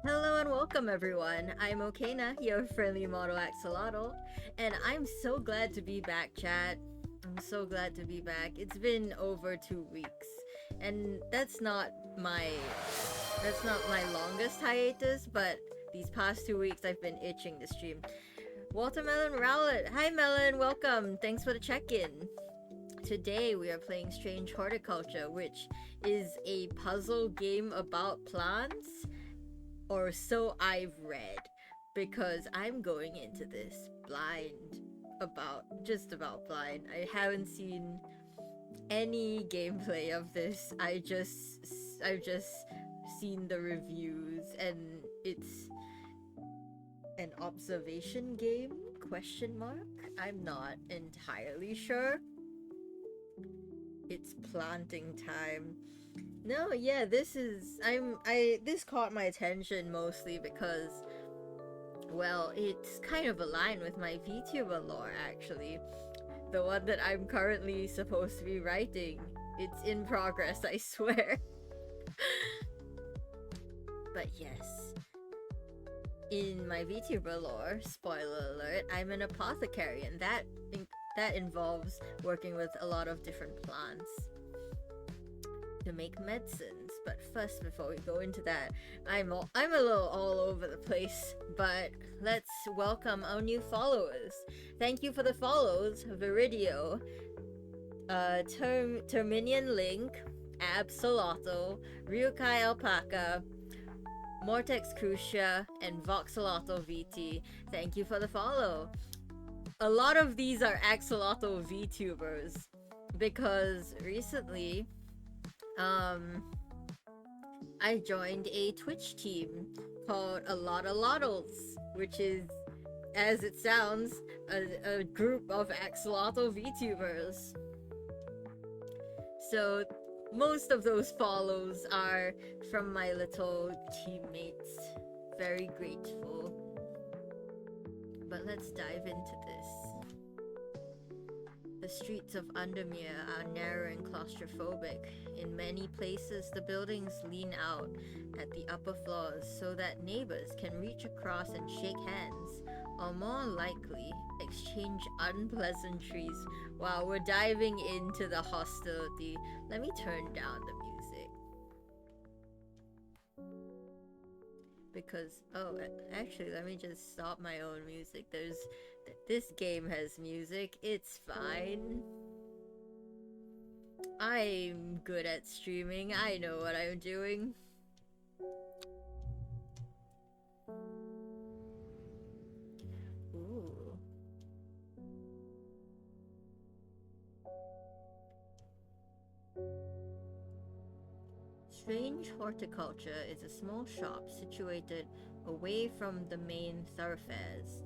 Hello and welcome everyone. I'm Okena, your friendly model axolotl, and I'm so glad to be back, chat. I'm so glad to be back. It's been over 2 weeks, and my that's not my longest hiatus, but these past 2 weeks I've been itching to stream. Watermelon Rowlet, hi Melon, welcome. Thanks for the check-in. Today we are playing Strange Horticulture, which is a puzzle game about plants, or so I've read, because I'm going into this blind, just about blind. I haven't seen any gameplay of this. I've just seen the reviews, and it's an observation game, question mark. I'm not entirely sure. It's planting time. No, yeah, this caught my attention mostly because, well, it's kind of aligned with my VTuber lore, actually. The one that I'm currently supposed to be writing. It's in progress, I swear. But yes, in my VTuber lore, spoiler alert, I'm an apothecary, and that involves working with a lot of different plants to make medicines. But first, before we go into that, I'm a little all over the place, but let's welcome our new followers. Thank you for the follows: Viridio, Terminian Link, Absolotto, Ryukai Alpaca, Mortex Crucia, and Voxolotto VT. Thank you for the follow. A lot of these are Axolotl VTubers because recently I joined a Twitch team called A Lot of Lottles, which is, as it sounds, a group of Axolotl VTubers. So most of those follows are from my little teammates. Very grateful. But let's dive into this. The streets of Undermere are narrow and claustrophobic. In many places, the buildings lean out at the upper floors so that neighbors can reach across and shake hands, or more likely, exchange unpleasantries. While we're diving into the hostility, let me turn down the music. Because, oh, actually, let me just stop my own music. This game has music. It's fine. I'm good at streaming. I know what I'm doing. Ooh. Strange Horticulture is a small shop situated away from the main thoroughfares,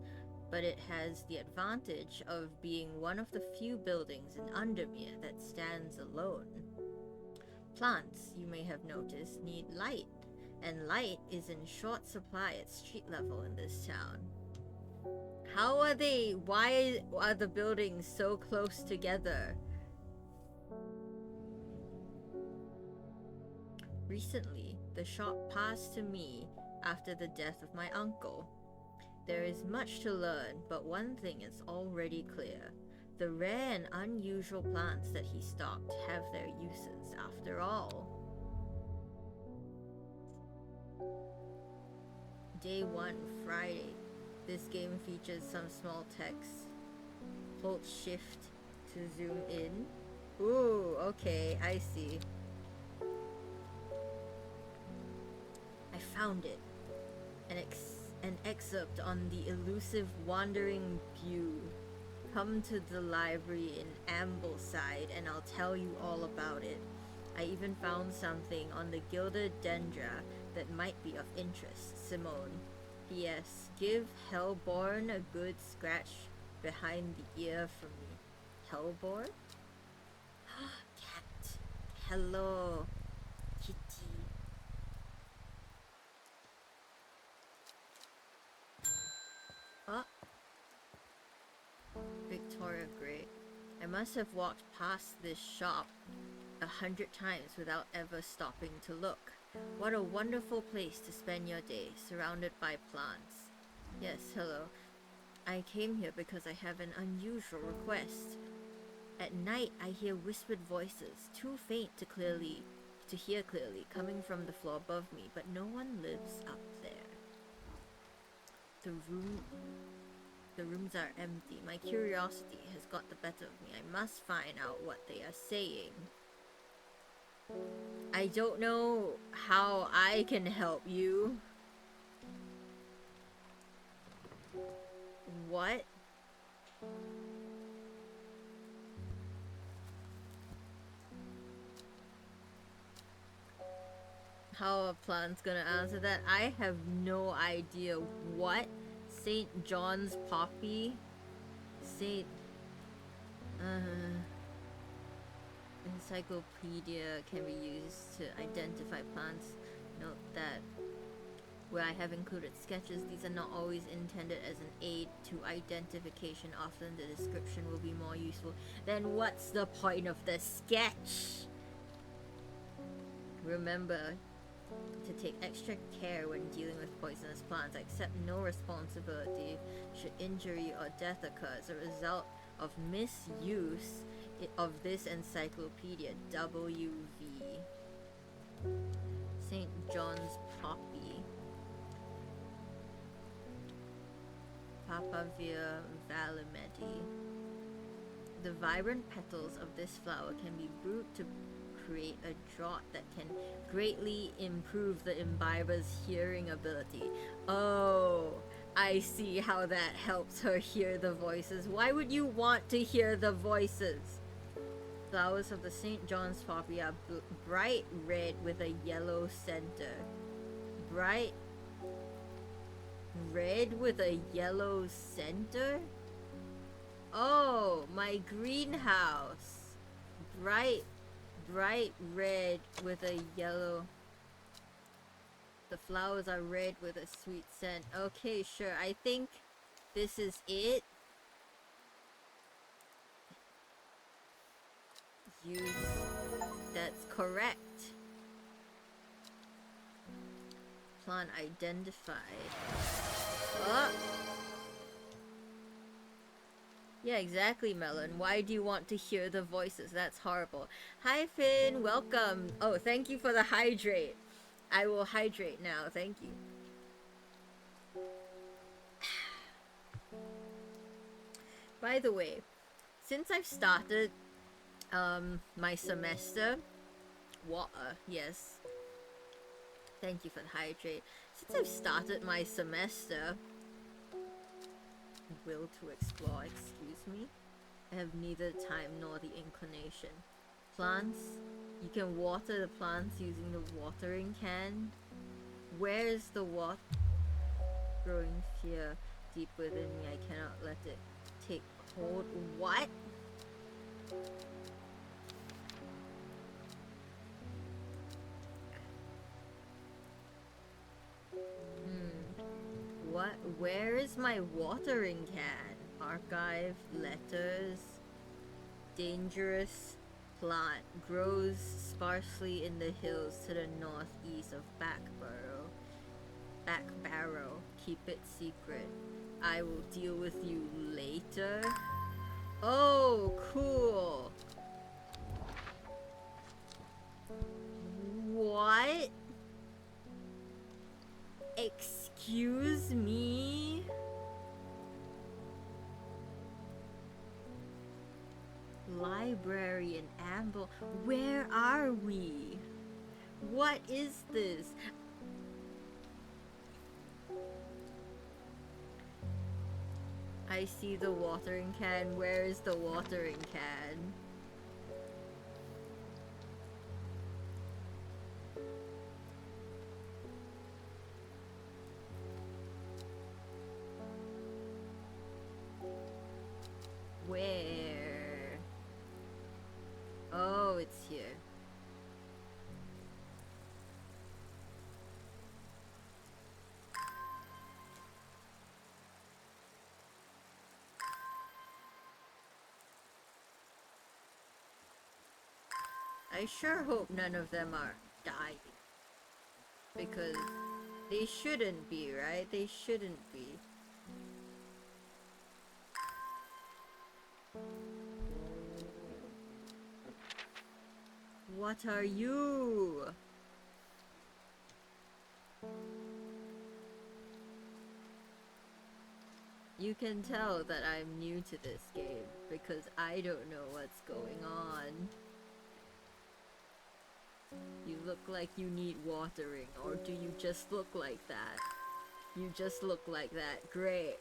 but it has the advantage of being one of the few buildings in Undermere that stands alone. Plants, you may have noticed, need light, and light is in short supply at street level in this town. Why are the buildings so close together? Recently, the shop passed to me after the death of my uncle. There is much to learn, but one thing is already clear. The rare and unusual plants that he stocked have their uses after all. Day 1, Friday. This game features some small text. Hold shift to zoom in. Ooh, okay, I see. I found it. An excerpt on the elusive wandering Bew. Come to the library in Ambleside and I'll tell you all about it. I even found something on the gilded dendra that might be of interest, Simone. P.S. Give Hellborn a good scratch behind the ear for me. Hellborn? Cat. Hello, kitty. Oh. Victoria Gray. I must have walked past this shop 100 times without ever stopping to look. What a wonderful place to spend your day, surrounded by plants. Yes, hello. I came here because I have an unusual request. At night, I hear whispered voices, too faint to hear clearly, coming from the floor above me, but no one lives up there. The rooms are empty. My curiosity has got the better of me. I must find out what they are saying. I don't know how I can help you. What? How a plant's gonna answer that? I have no idea. What? St. John's poppy? St. Encyclopedia can be used to identify plants. Note that where I have included sketches, these are not always intended as an aid to identification. Often the description will be more useful. Then what's the point of the sketch? Remember to take extra care when dealing with poisonous plants. I accept no responsibility should injury or death occur as a result of misuse of this encyclopedia. WV. St. John's poppy. Papavia valimeti. The vibrant petals of this flower can be brewed to create a draught that can greatly improve the imbiber's hearing ability. Oh, I see how that helps her hear the voices. Why would you want to hear the voices? Flowers of the St. John's poppy are bright red with a yellow center. Bright red with a yellow center? Oh, my greenhouse. Bright red with a yellow. The flowers are red with a sweet scent. Okay, sure. I think this is it. Use. That's correct. Plant identified. Oh. Yeah, exactly, Melon. Why do you want to hear the voices? That's horrible. Hi, Finn. Welcome. Oh, thank you for the hydrate. I will hydrate now. Thank you. By the way, since I've started my semester, water, yes. Thank you for the hydrate. Since I've started my semester, will to explore, excuse me. I have neither time nor the inclination. Plants, you can water the plants using the watering can. Where's the water? Growing fear deep within me, I cannot let it take hold. What? What? Where is my watering can? Archive, letters. Dangerous plant. Grows sparsely in the hills to the northeast of Backbarrow. Keep it secret. I will deal with you later. Oh, cool. What? Excuse me? Library in Amble. Where are we? What is this? I see the watering can. Where is the watering can? Where? Oh, it's here. I sure hope none of them are dying. Because they shouldn't be, right? They shouldn't be. What are you? You can tell that I'm new to this game because I don't know what's going on. You look like you need watering, or do you just look like that? You just look like that. Great.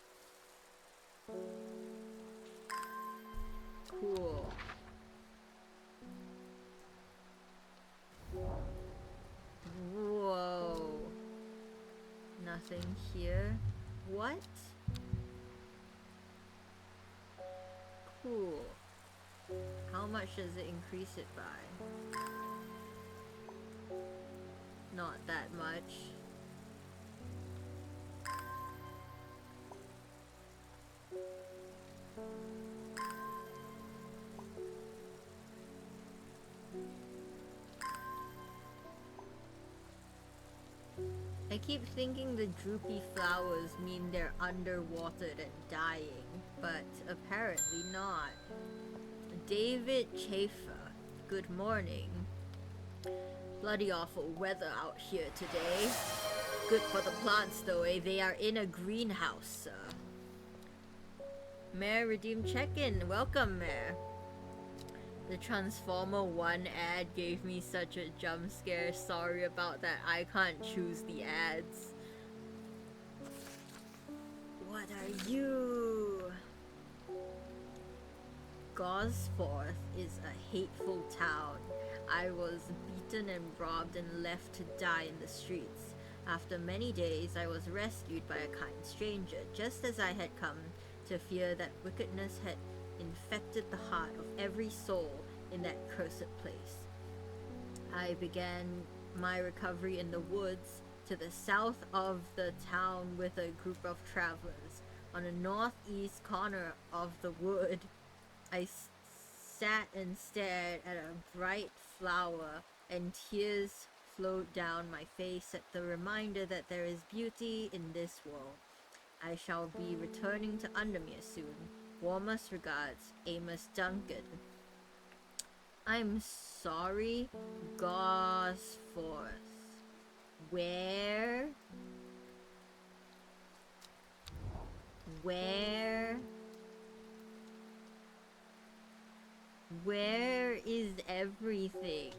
Cool. Whoa. Nothing here. What? Cool. How much does it increase it by? Not that much. I keep thinking the droopy flowers mean they're underwatered and dying, but apparently not. David Chafer, good morning. Bloody awful weather out here today. Good for the plants though, eh? They are in a greenhouse, sir. Mayor Redeem check-in. Welcome, Mayor. The Transformer 1 ad gave me such a jump scare. Sorry about that. I can't choose the ads. What are you? Gosforth is a hateful town. I was beaten and robbed and left to die in the streets. After many days, I was rescued by a kind stranger, just as I had come to fear that wickedness had infected the heart of every soul in that cursed place. I began my recovery in the woods to the south of the town with a group of travelers. On the northeast corner of the wood, I sat and stared at a bright flower, and tears flowed down my face at the reminder that there is beauty in this world. I shall be returning to Undermere soon. Warmest regards, Amos Duncan. I'm sorry, Gosforth. Where? Where is everything?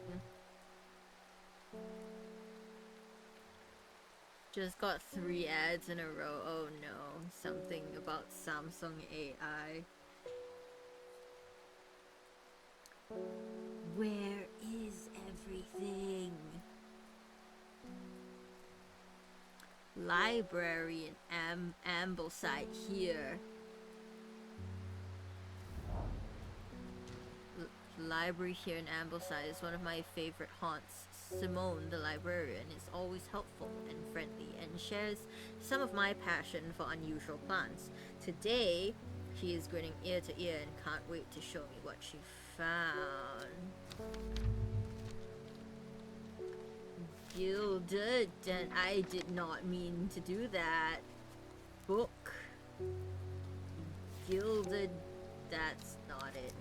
Just got 3 ads in a row. Oh no, something about Samsung AI. Where is everything? Library in Ambleside here. Library here in Ambleside is one of my favorite haunts. Simone, the librarian, is always helpful and friendly and shares some of my passion for unusual plants. Today, she is grinning ear to ear and can't wait to show me what she found. Gilded, and I did not mean to do that. Book. Gilded, that's not it.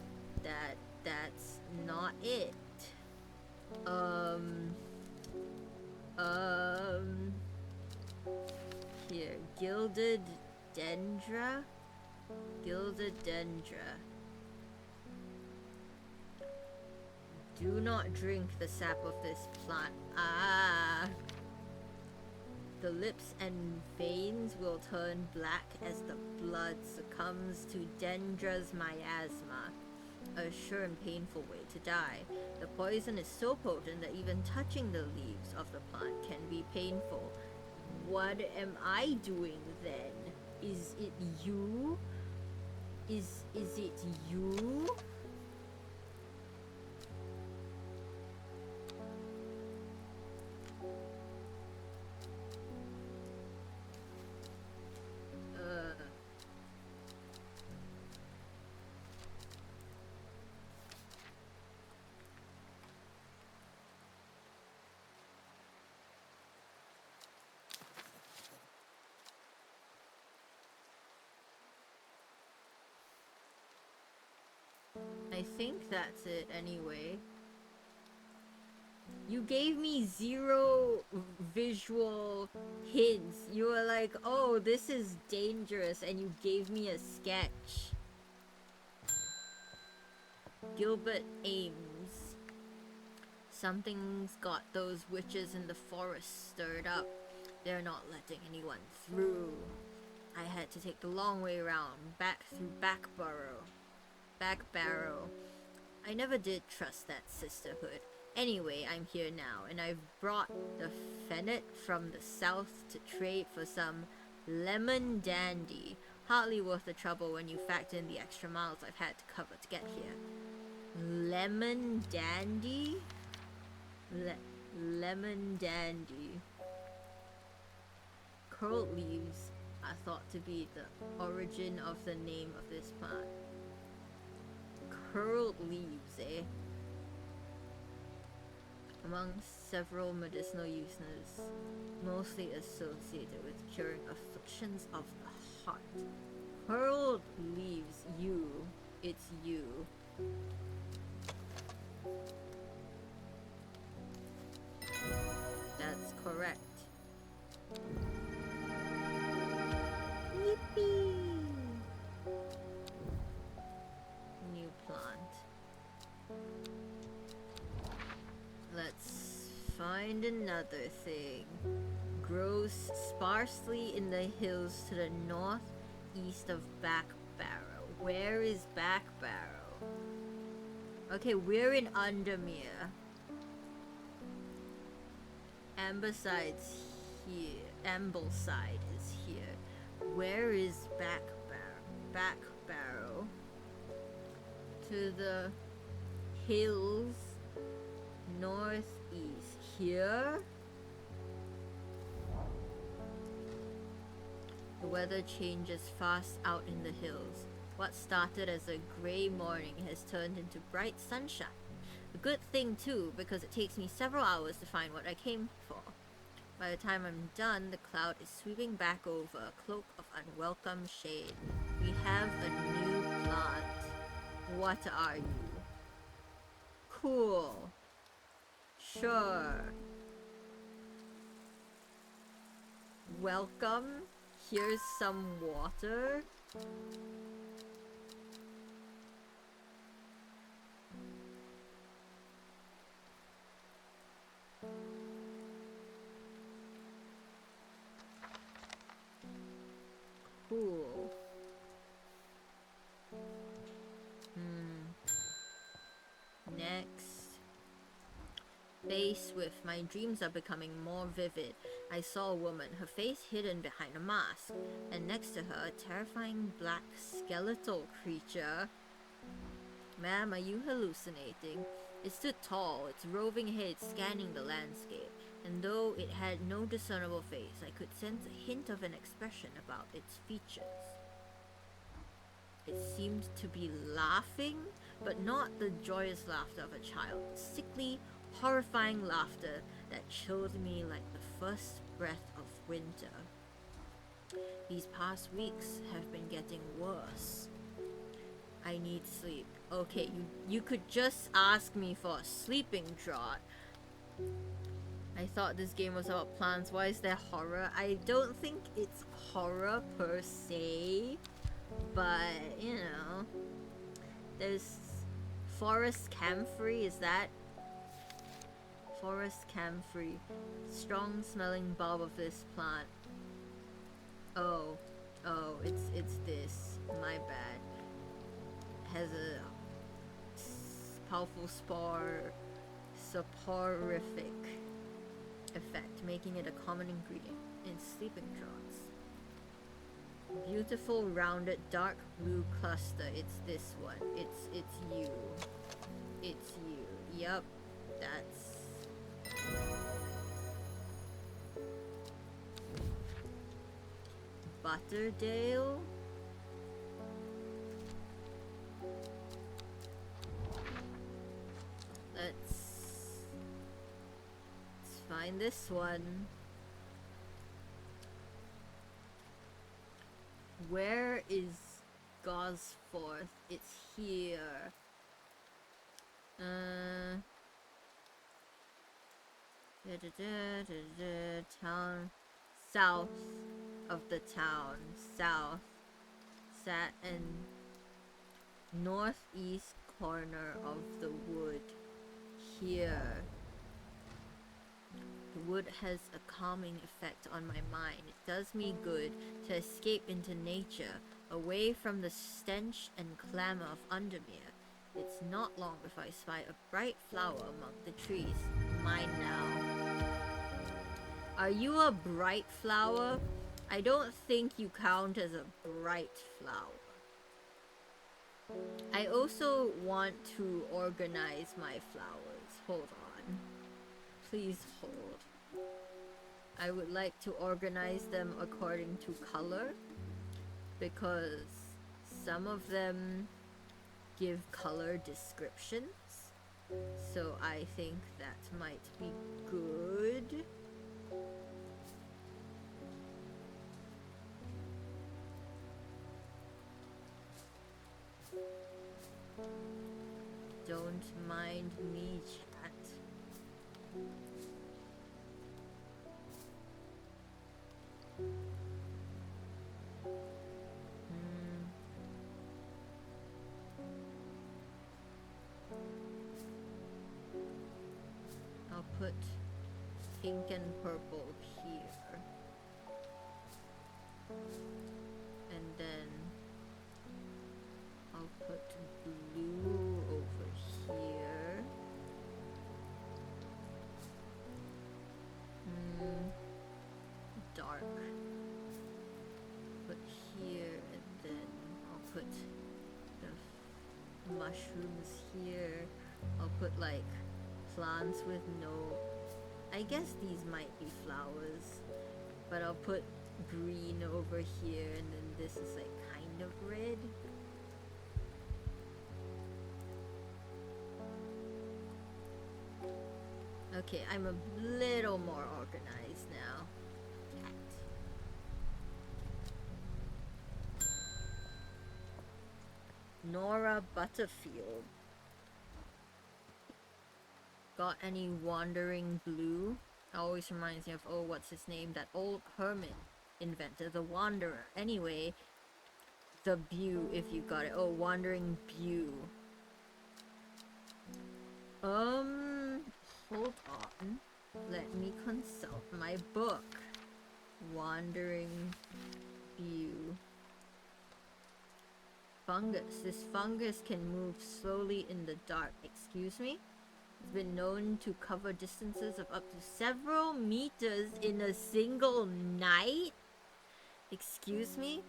That's not it. Here, Gilded Dendra? Gilded Dendra. Do not drink the sap of this plant. Ah! The lips and veins will turn black as the blood succumbs to Dendra's miasma. A sure and painful way to die. The poison is so potent that even touching the leaves of the plant can be painful. What am I doing then? Is it you? Is it you? think that's it anyway. You gave me zero visual hints. You were like, oh, this is dangerous, and you gave me a sketch. Gilbert Ames. Something's got those witches in the forest stirred up. They're not letting anyone through. I had to take the long way around, back through Back Barrow. I never did trust that sisterhood. Anyway, I'm here now, and I've brought the Fennet from the south to trade for some lemon dandy. Hardly worth the trouble when you factor in the extra miles I've had to cover to get here. Lemon dandy? Lemon dandy. Curled leaves are thought to be the origin of the name of this plant. Curled leaves, eh? Among several medicinal uses, mostly associated with curing afflictions of the heart. Curled leaves, it's you. That's correct. Yippee! New plant. Let's find another thing. Grows sparsely in the hills to the northeast of Back Barrow. Where is Back Barrow? Okay, we're in Undermere. Ambleside's here. Ambleside is here. Where is Back Barrow? Back Barrow. To the hills northeast. Here? The weather changes fast out in the hills. What started as a grey morning has turned into bright sunshine. A good thing too, because it takes me several hours to find what I came for. By the time I'm done, the cloud is sweeping back over a cloak of unwelcome shade. We have a new plant. What are you? Cool. Sure. Welcome. Here's some water. Cool. Next. Face with my dreams are becoming more vivid. I saw a woman, her face hidden behind a mask, and next to her, a terrifying black skeletal creature. Ma'am, are you hallucinating? It stood tall, its roving head scanning the landscape, and though it had no discernible face, I could sense a hint of an expression about its features. It seemed to be laughing, but not the joyous laughter of a child. Sickly, horrifying laughter that chilled me like the first breath of winter. These past weeks have been getting worse. I need sleep. Okay, you could just ask me for a sleeping draught. I thought this game was about plants. Why is there horror? I don't think it's horror per se, but you know, there's forest camphor. Is that forest camphor? Strong smelling bulb of this plant. Oh, it's this. My bad. Has a powerful soporific effect, making it a common ingredient in sleeping draughts. Beautiful rounded dark blue cluster. It's this one. It's you. It's you. Yup. That's Butterdale. Let's find this one. Where is Gosforth? It's here. Uh, town south of the town, south, sat in northeast corner of the wood. Here, the wood has a calming effect on my mind. It does me good to escape into nature, away from the stench and clamor of Undermere. It's not long before I spy a bright flower among the trees. Mine now. Are you a bright flower? I don't think you count as a bright flower. I also want to organize my flowers. Hold on. Please hold. I would like to organize them according to color, because some of them give color descriptions. So I think that might be good. Don't mind me, chat. I'll put pink and purple here. And then I'll put blue over here. Dark. Put here, and then I'll put the mushrooms here. I'll put like plants with no... I guess these might be flowers, but I'll put green over here, and then this is like kind of red. Okay, I'm a little more organized now. Nora Butterfield. Got any wandering blue? Always reminds me of, oh, what's his name? That old hermit inventor, the Wanderer. Anyway, the Bew, if you got it. Oh, Wandering Bew. Hold on. Let me consult my book. Wandering Bew. Fungus. This fungus can move slowly in the dark. Excuse me? It's been known to cover distances of up to several meters in a single night? Excuse me?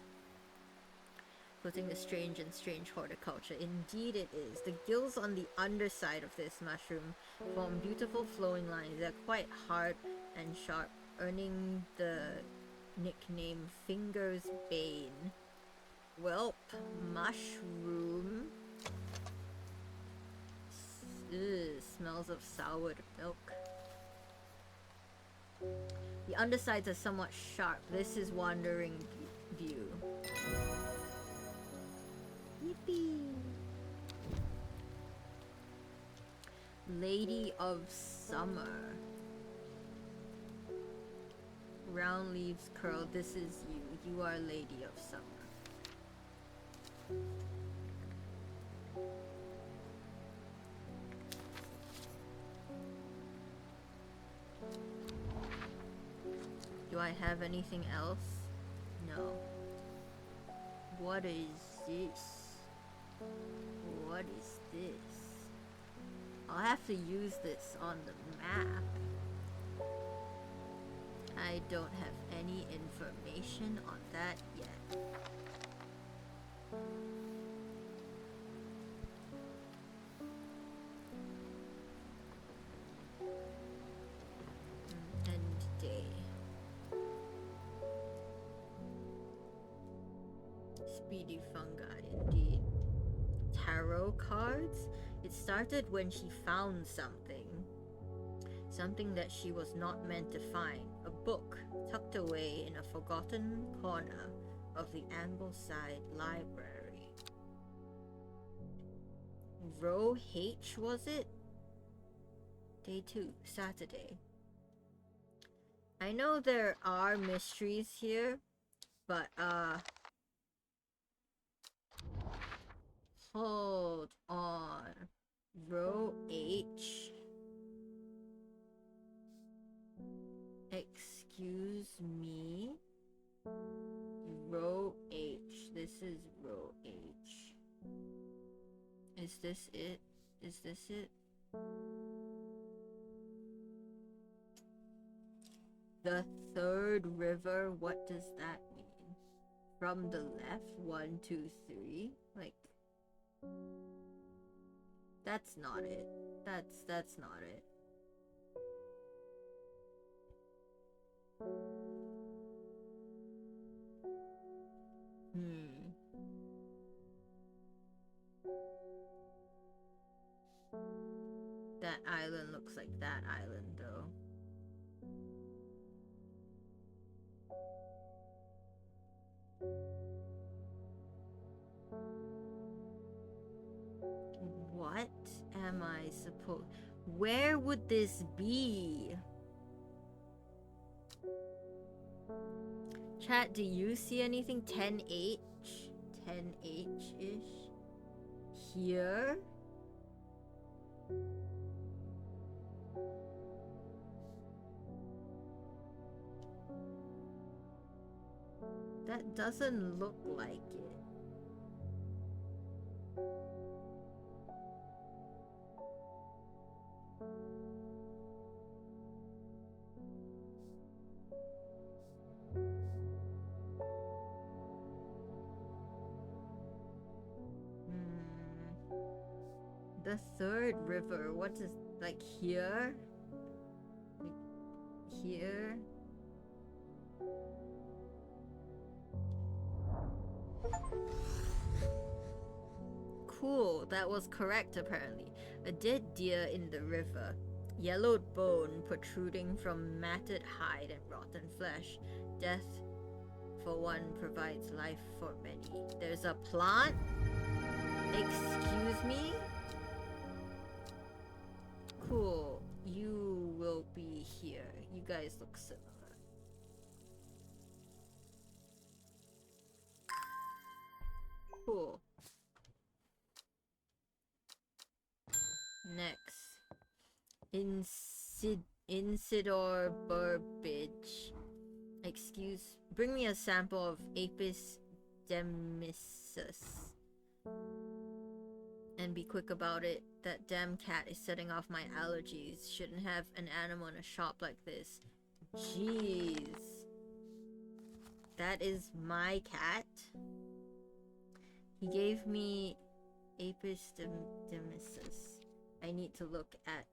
Putting the strange and strange horticulture. Indeed it is. The gills on the underside of this mushroom form beautiful flowing lines. They're quite hard and sharp, earning the nickname Finger's Bane. Welp, mushroom. Smells of soured milk. The undersides are somewhat sharp. This is Wandering Bew. Yippee! Lady of Summer. Round leaves curl. This is you. You are Lady of Summer. Do I have anything else? No. What is this? What is this? I'll have to use this on the map. I don't have any information on that yet. End day. Speedy fungi, indeed. Tarot cards? It started when she found something. Something that she was not meant to find. A book tucked away in a forgotten corner of the Ambleside Library. Row H, was it? Day 2, Saturday. I know there are mysteries here, but hold on. Row H. Excuse me. Row H. This is row H. Is this it? Is this it? The third river, what does that mean? From the left, 1, 2, 3. Like, that's not it. That's not it. That island looks like that island, though. What am I supposed... Where would this be? Chat, do you see anything? 10H? 10H-ish? Here? That doesn't look like it. The third river, what is, like, here? Like, here? Cool, that was correct apparently. A dead deer in the river. Yellowed bone protruding from matted hide and rotten flesh. Death for one provides life for many. There's a plant? Excuse me? Cool. You will be here. You guys look similar. Cool. Next. Insidor Burbage. Bring me a sample of Apis demysus. And be quick about it. That damn cat is setting off my allergies. Shouldn't have an animal in a shop like this. Jeez. That is my cat? He gave me Apis demysus. I need to look at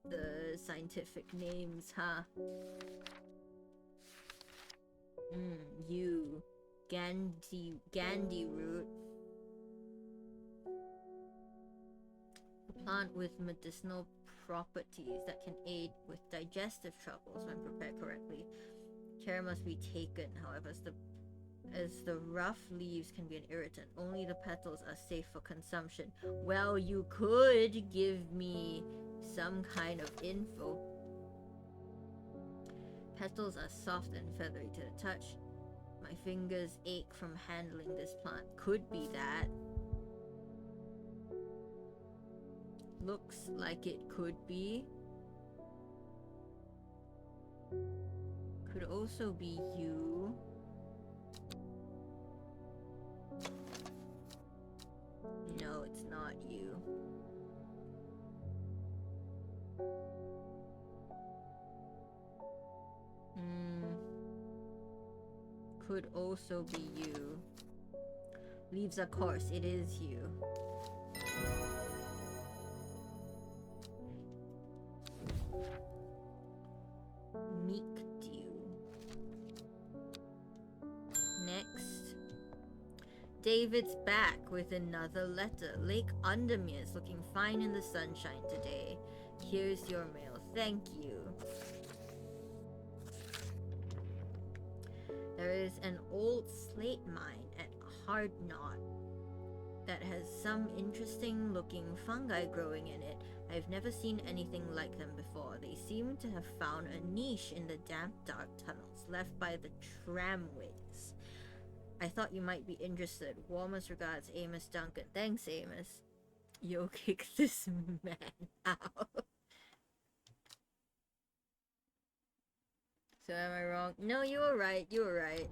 the scientific names, huh? You. Gandhi root. A plant with medicinal properties that can aid with digestive troubles when prepared correctly. Care must be taken, however, as the rough leaves can be an irritant. Only the petals are safe for consumption. Well, you could give me some kind of info. Petals are soft and feathery to the touch. My fingers ache from handling this plant. Could be that. Looks like it could be. Could also be you. No, it's not you. Could also be you. Leaves a course, it is you. Meek dew. Next. David's back with another letter. Lake Undermere is looking fine in the sunshine today. Here's your mail. Thank you. There is an old slate mine at Hard Knot that has some interesting looking fungi growing in it. I've never seen anything like them before. They seem to have found a niche in the damp, dark tunnels left by the tramways. I thought you might be interested. Warmest regards, Amos Duncan. Thanks, Amos. Yo, kick this man out. So am I wrong? No, you were right. You were right.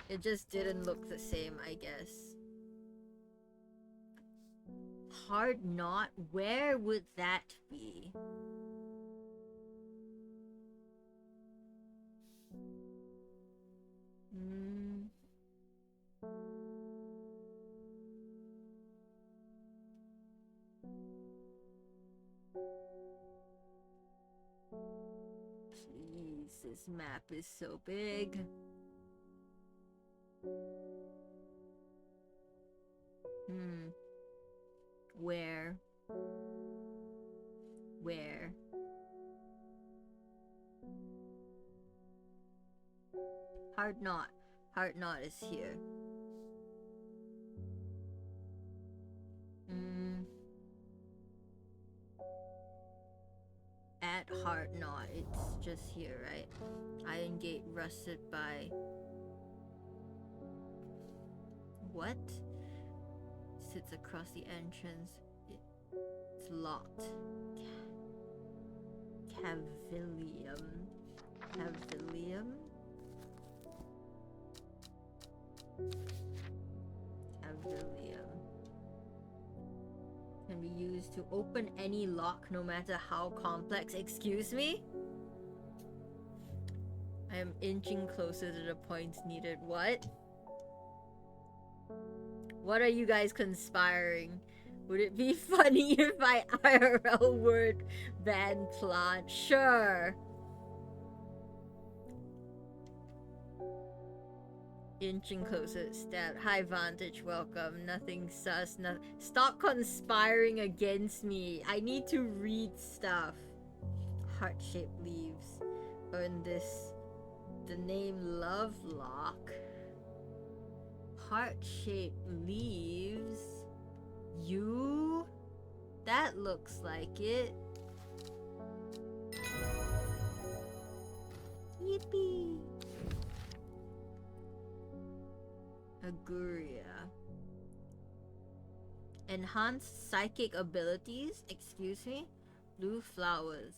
It just didn't look the same, I guess. Hard knot? Where would that be? Jeez, this map is so big. Where? Where? Hard knot. Hard knot is here. At Hard Knot, it's just here, right? Iron Gate rusted by... What? Sits across the entrance. It's locked. Cavilium. Cavilium? Cavilium. Can be used to open any lock, no matter how complex. Excuse me? I am inching closer to the points needed. What? What are you guys conspiring? Would it be funny if I IRL word ban plant? Sure. Inching closer, stab. High vantage, welcome. Nothing sus. No. Stop conspiring against me. I need to read stuff. Heart-shaped leaves. Earn this. The name Lovelock. Heart-shaped leaves. You? That looks like it. Yippee. Aguria. Enhanced psychic abilities? Excuse me? Blue flowers.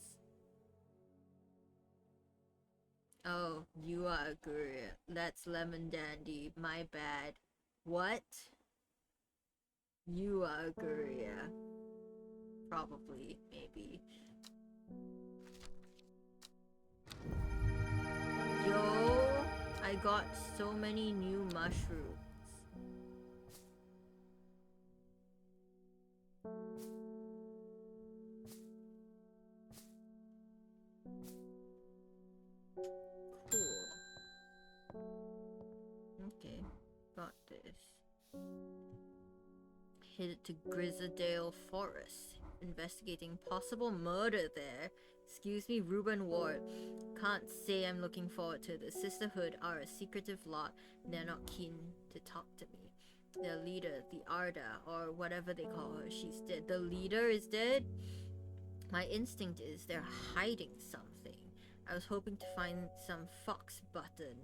Oh, you are Aguria. That's Lemon Dandy. My bad. What? You are Aguria. Probably. Maybe. Yo! I got so many new mushrooms. Cool. Okay, got this. Headed to Grizzadale Forest, investigating possible murder there. Excuse me, Reuben Ward. Can't say I'm looking forward to this. Sisterhood are a secretive lot. They're not keen to talk to me. Their leader, the Arda, or whatever they call her, she's dead. The leader is dead? My instinct is they're hiding something. I was hoping to find some fox button.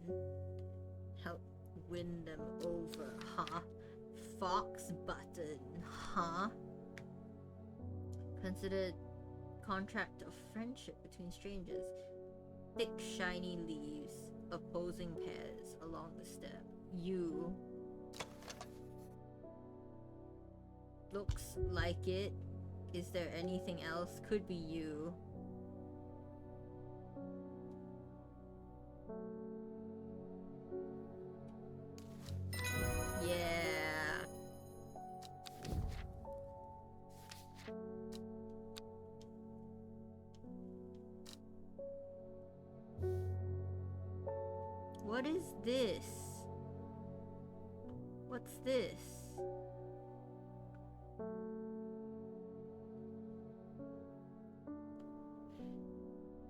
Help win them over, huh? Fox button, huh? Considered contract of friendship between strangers. Thick, shiny leaves, opposing pairs along the stem. You. Looks like it. Is there anything else? Could be you. Yeah. What is this? What's this?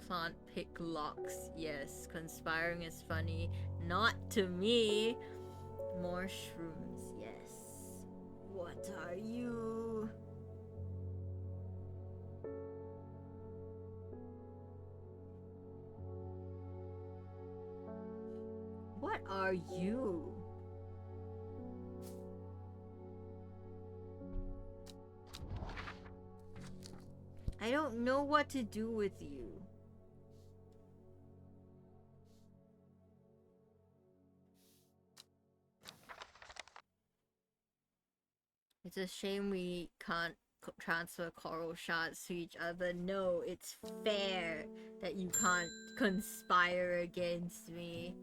Plant pick locks. Yes, conspiring is funny. Not to me. More shrooms. Yes. What are you? What are you? I don't know what to do with you. It's a shame we can't transfer coral shards to each other. No, it's fair that you can't conspire against me.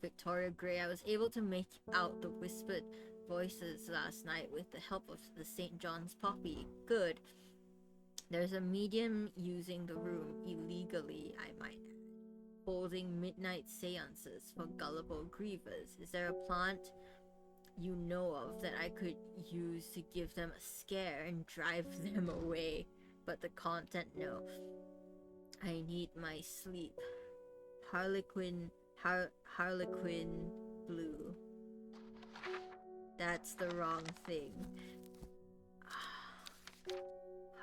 Victoria Gray, I was able to make out the whispered voices last night with the help of the St. John's poppy. Good. There's a medium using the room illegally, I might add, holding midnight seances for gullible grievers. Is there a plant you know of that I could use to give them a scare and drive them away? But the content, no. I need my sleep. Harlequin blue. That's the wrong thing.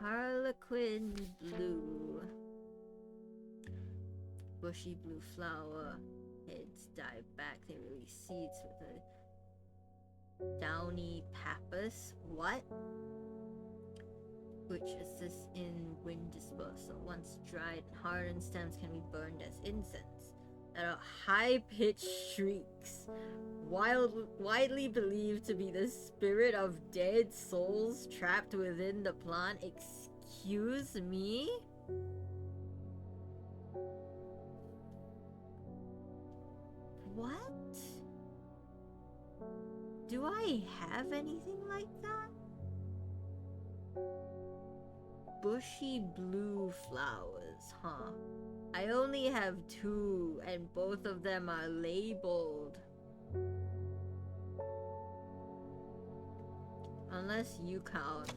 Harlequin blue. Bushy blue flower. Heads dive back. They release seeds with a downy pappus. What? Which assists in wind dispersal. Once dried and hardened, stems can be burned as incense. That are high-pitched shrieks, widely believed to be the spirit of dead souls trapped within the plant. Excuse me? What? Do I have anything like that? Bushy blue flowers, huh? I only have 2, and both of them are labeled. Unless you count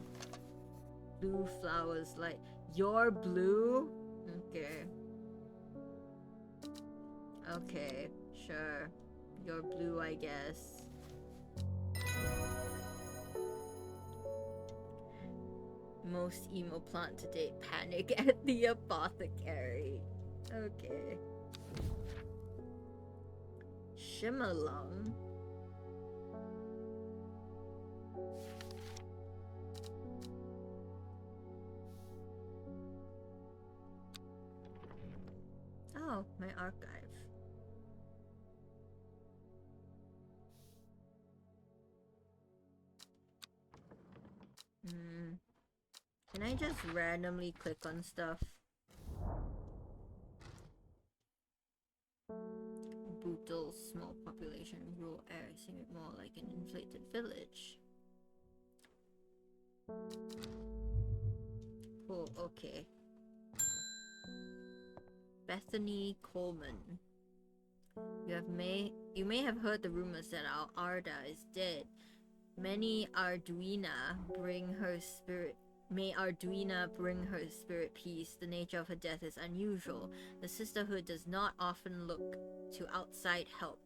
blue flowers like you're blue? Okay. Okay, sure. You're blue, I guess. Most emo plant to date, panic at the apothecary. Okay. Shimmerlung. Oh, my archive. Can I just randomly click on stuff? Brutal, small population, rural area, seem it more like an inflated village. Cool, okay. Bethany Coleman. You may have heard the rumors that our Arda is dead. May Arduina bring her spirit peace. The nature of her death is unusual. The sisterhood does not often look to outside help,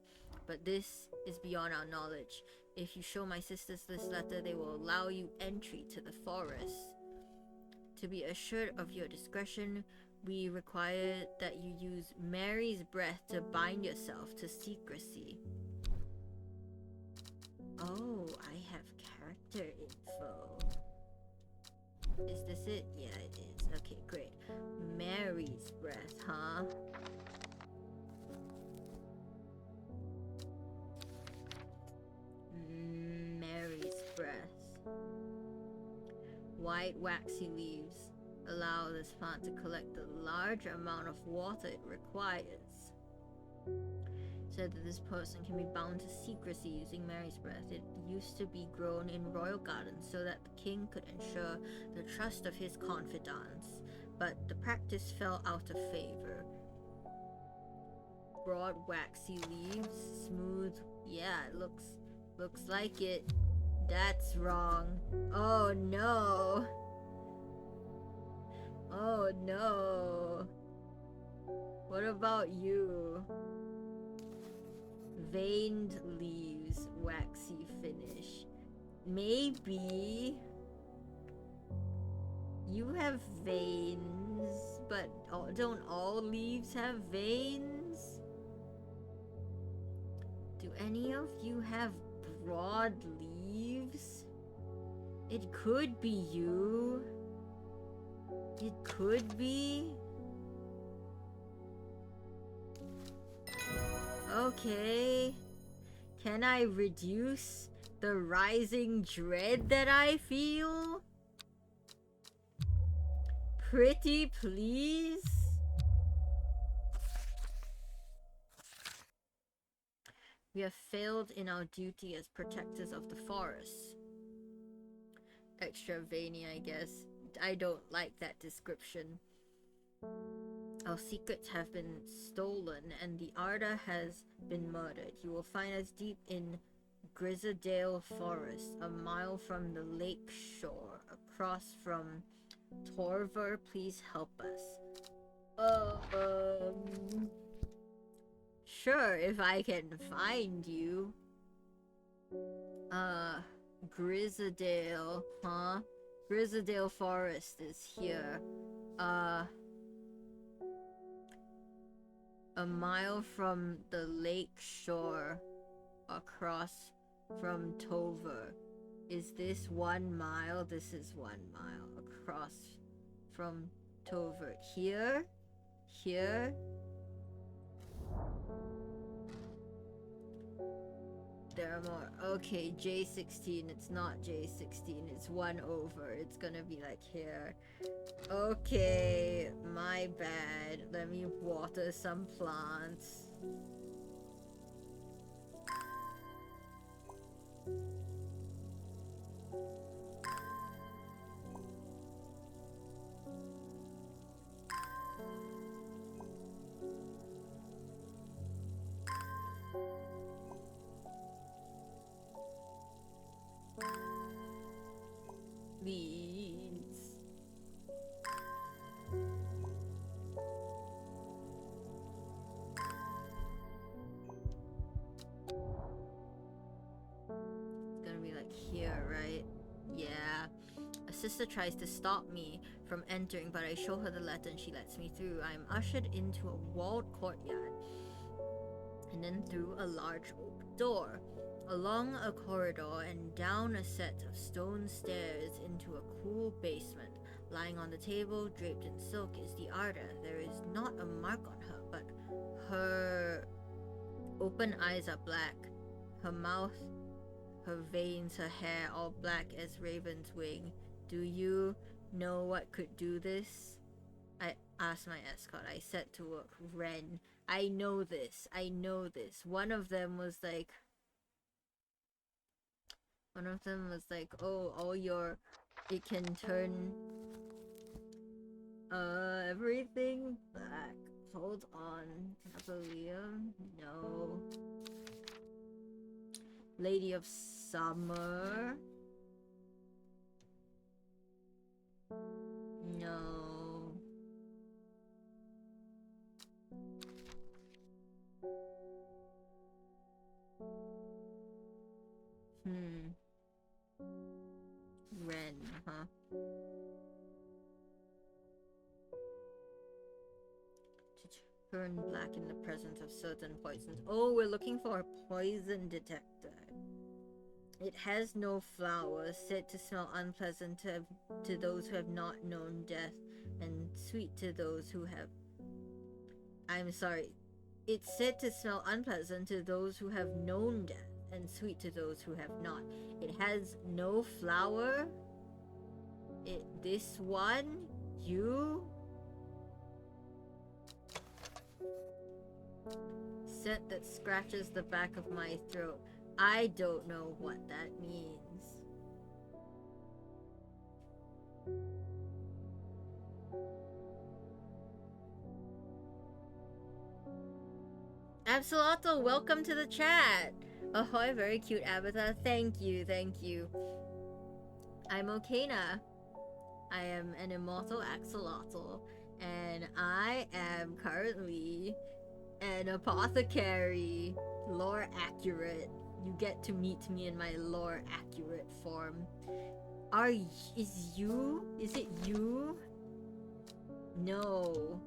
but this is beyond our knowledge. If you show my sisters this letter, they will allow you entry to the forest. To be assured of your discretion, we require that you use Mary's breath to bind yourself to secrecy. Oh, I have character info. Is this it? Yeah, it is. Okay, great. Mary's breath, huh? Mary's breath. White waxy leaves allow this plant to collect the large amount of water it requires. Said that this person can be bound to secrecy using Mary's breath. It used to be grown in royal gardens so that the king could ensure the trust of his confidants, but the practice fell out of favor. Broad waxy leaves, smooth. Yeah, it looks like it. That's wrong. Oh no. Oh no. What about you? Veined leaves, waxy finish. maybe you have veins, but don't all leaves have veins? Do any of you have broad leaves? It could be you. It could be. Okay. Can I reduce the rising dread that I feel? Pretty please? We have failed in our duty as protectors of the forest. Extra veiny, I guess. I don't like that description. Our secrets have been stolen and the Arda has been murdered. You will find us deep in Grizzadale Forest, a mile from the lake shore, across from Torver. Please help us. Sure, if I can find you. Grizzadale, huh? Grizzadale Forest is here. A mile from the lake shore, across from Tover. Is this 1 mile? This is 1 mile. Across from Tover. Here? Here? There are more. Okay, J16. It's not J16. It's 1 over. It's gonna be like here. Okay, my bad. Let me water some plants. Please. It's gonna be like here, right? Yeah. A sister tries to stop me from entering, but I show her the letter and she lets me through. I am ushered into a walled courtyard and then through a large oak door, along a corridor and down a set of stone stairs into a cool basement. Lying on the table, draped in silk, is the Arda. There is not a mark on her, but her open eyes are black. Her mouth, her veins, her hair, all black as raven's wing. Do you know what could do this? I asked my escort. I set to work. Ren. I know this. I know this. One of them was like, oh, all your, it can turn, everything black. Hold on. Cavalier? No. Lady of Summer? No. Ren, huh? To turn black in the presence of certain poisons. Oh, we're looking for a poison detector. It has no flowers, said to smell unpleasant to those who have not known death, and sweet to those who have... I'm sorry. It's said to smell unpleasant to those who have known death, and sweet to those who have not. It has no flower? This one? You? Scent that scratches the back of my throat. I don't know what that means. Absolotto, welcome to the chat. Ahoy, very cute avatar. Thank you, thank you. I'm Okena. I am an immortal axolotl, and I am currently an apothecary. Lore accurate. You get to meet me in my lore accurate form. Is it you? No.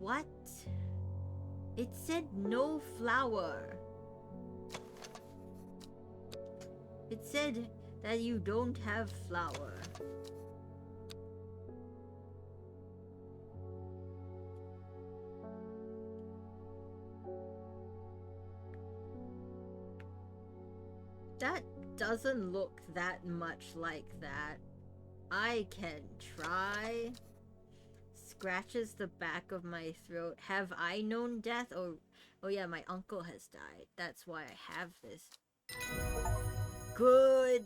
What? It said no flower. It said that you don't have flower. That doesn't look that much like that. I can try. Scratches the back of my throat. Have I known death? Oh yeah, my uncle has died. That's why I have this. Good.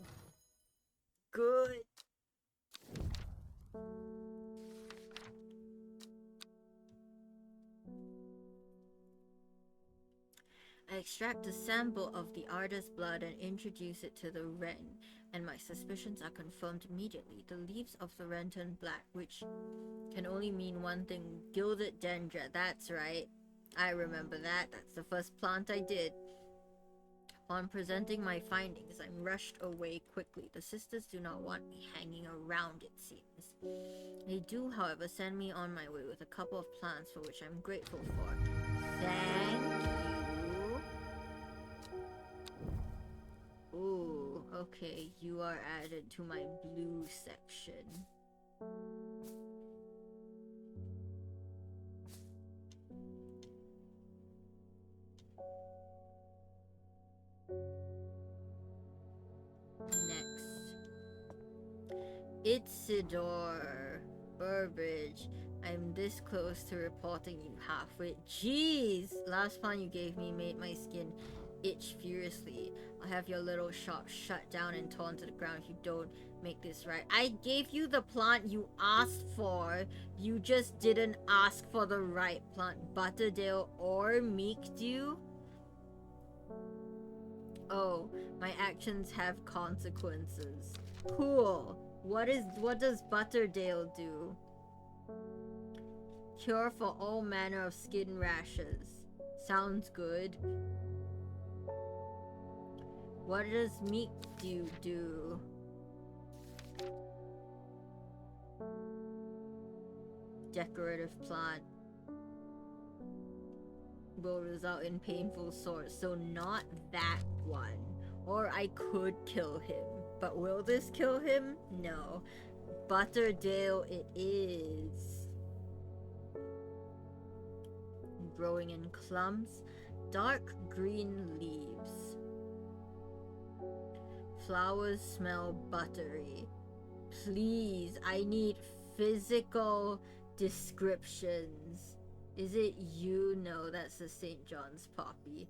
Good. I extract a sample of the artist's blood and introduce it to the wren, and my suspicions are confirmed immediately. The leaves of the wren turn black, which can only mean one thing: gilded dendra. That's right. I remember that. That's the first plant I did. On presenting my findings, I'm rushed away quickly. The sisters do not want me hanging around, it seems. They do, however, send me on my way with a couple of plants for which I'm grateful for. Thank you. Ooh, okay, you are added to my blue section. Isidore Burbage. I'm this close to reporting you halfway. Jeez! Last plant you gave me made my skin itch furiously. I'll have your little shop shut down and torn to the ground if you don't make this right. I gave you the plant you asked for. You just didn't ask for the right plant. Butterdale or Meekdew? Oh, my actions have consequences. Cool. What does Butterdale do? Cure for all manner of skin rashes. Sounds good. What does Meekdew do? Decorative plant. Will result in painful sores. So not that one. Or I could kill him. But will this kill him? No. Butterdale it is. Growing in clumps. Dark green leaves. Flowers smell buttery. Please, I need physical descriptions. Is it you? No, that's the St. John's poppy.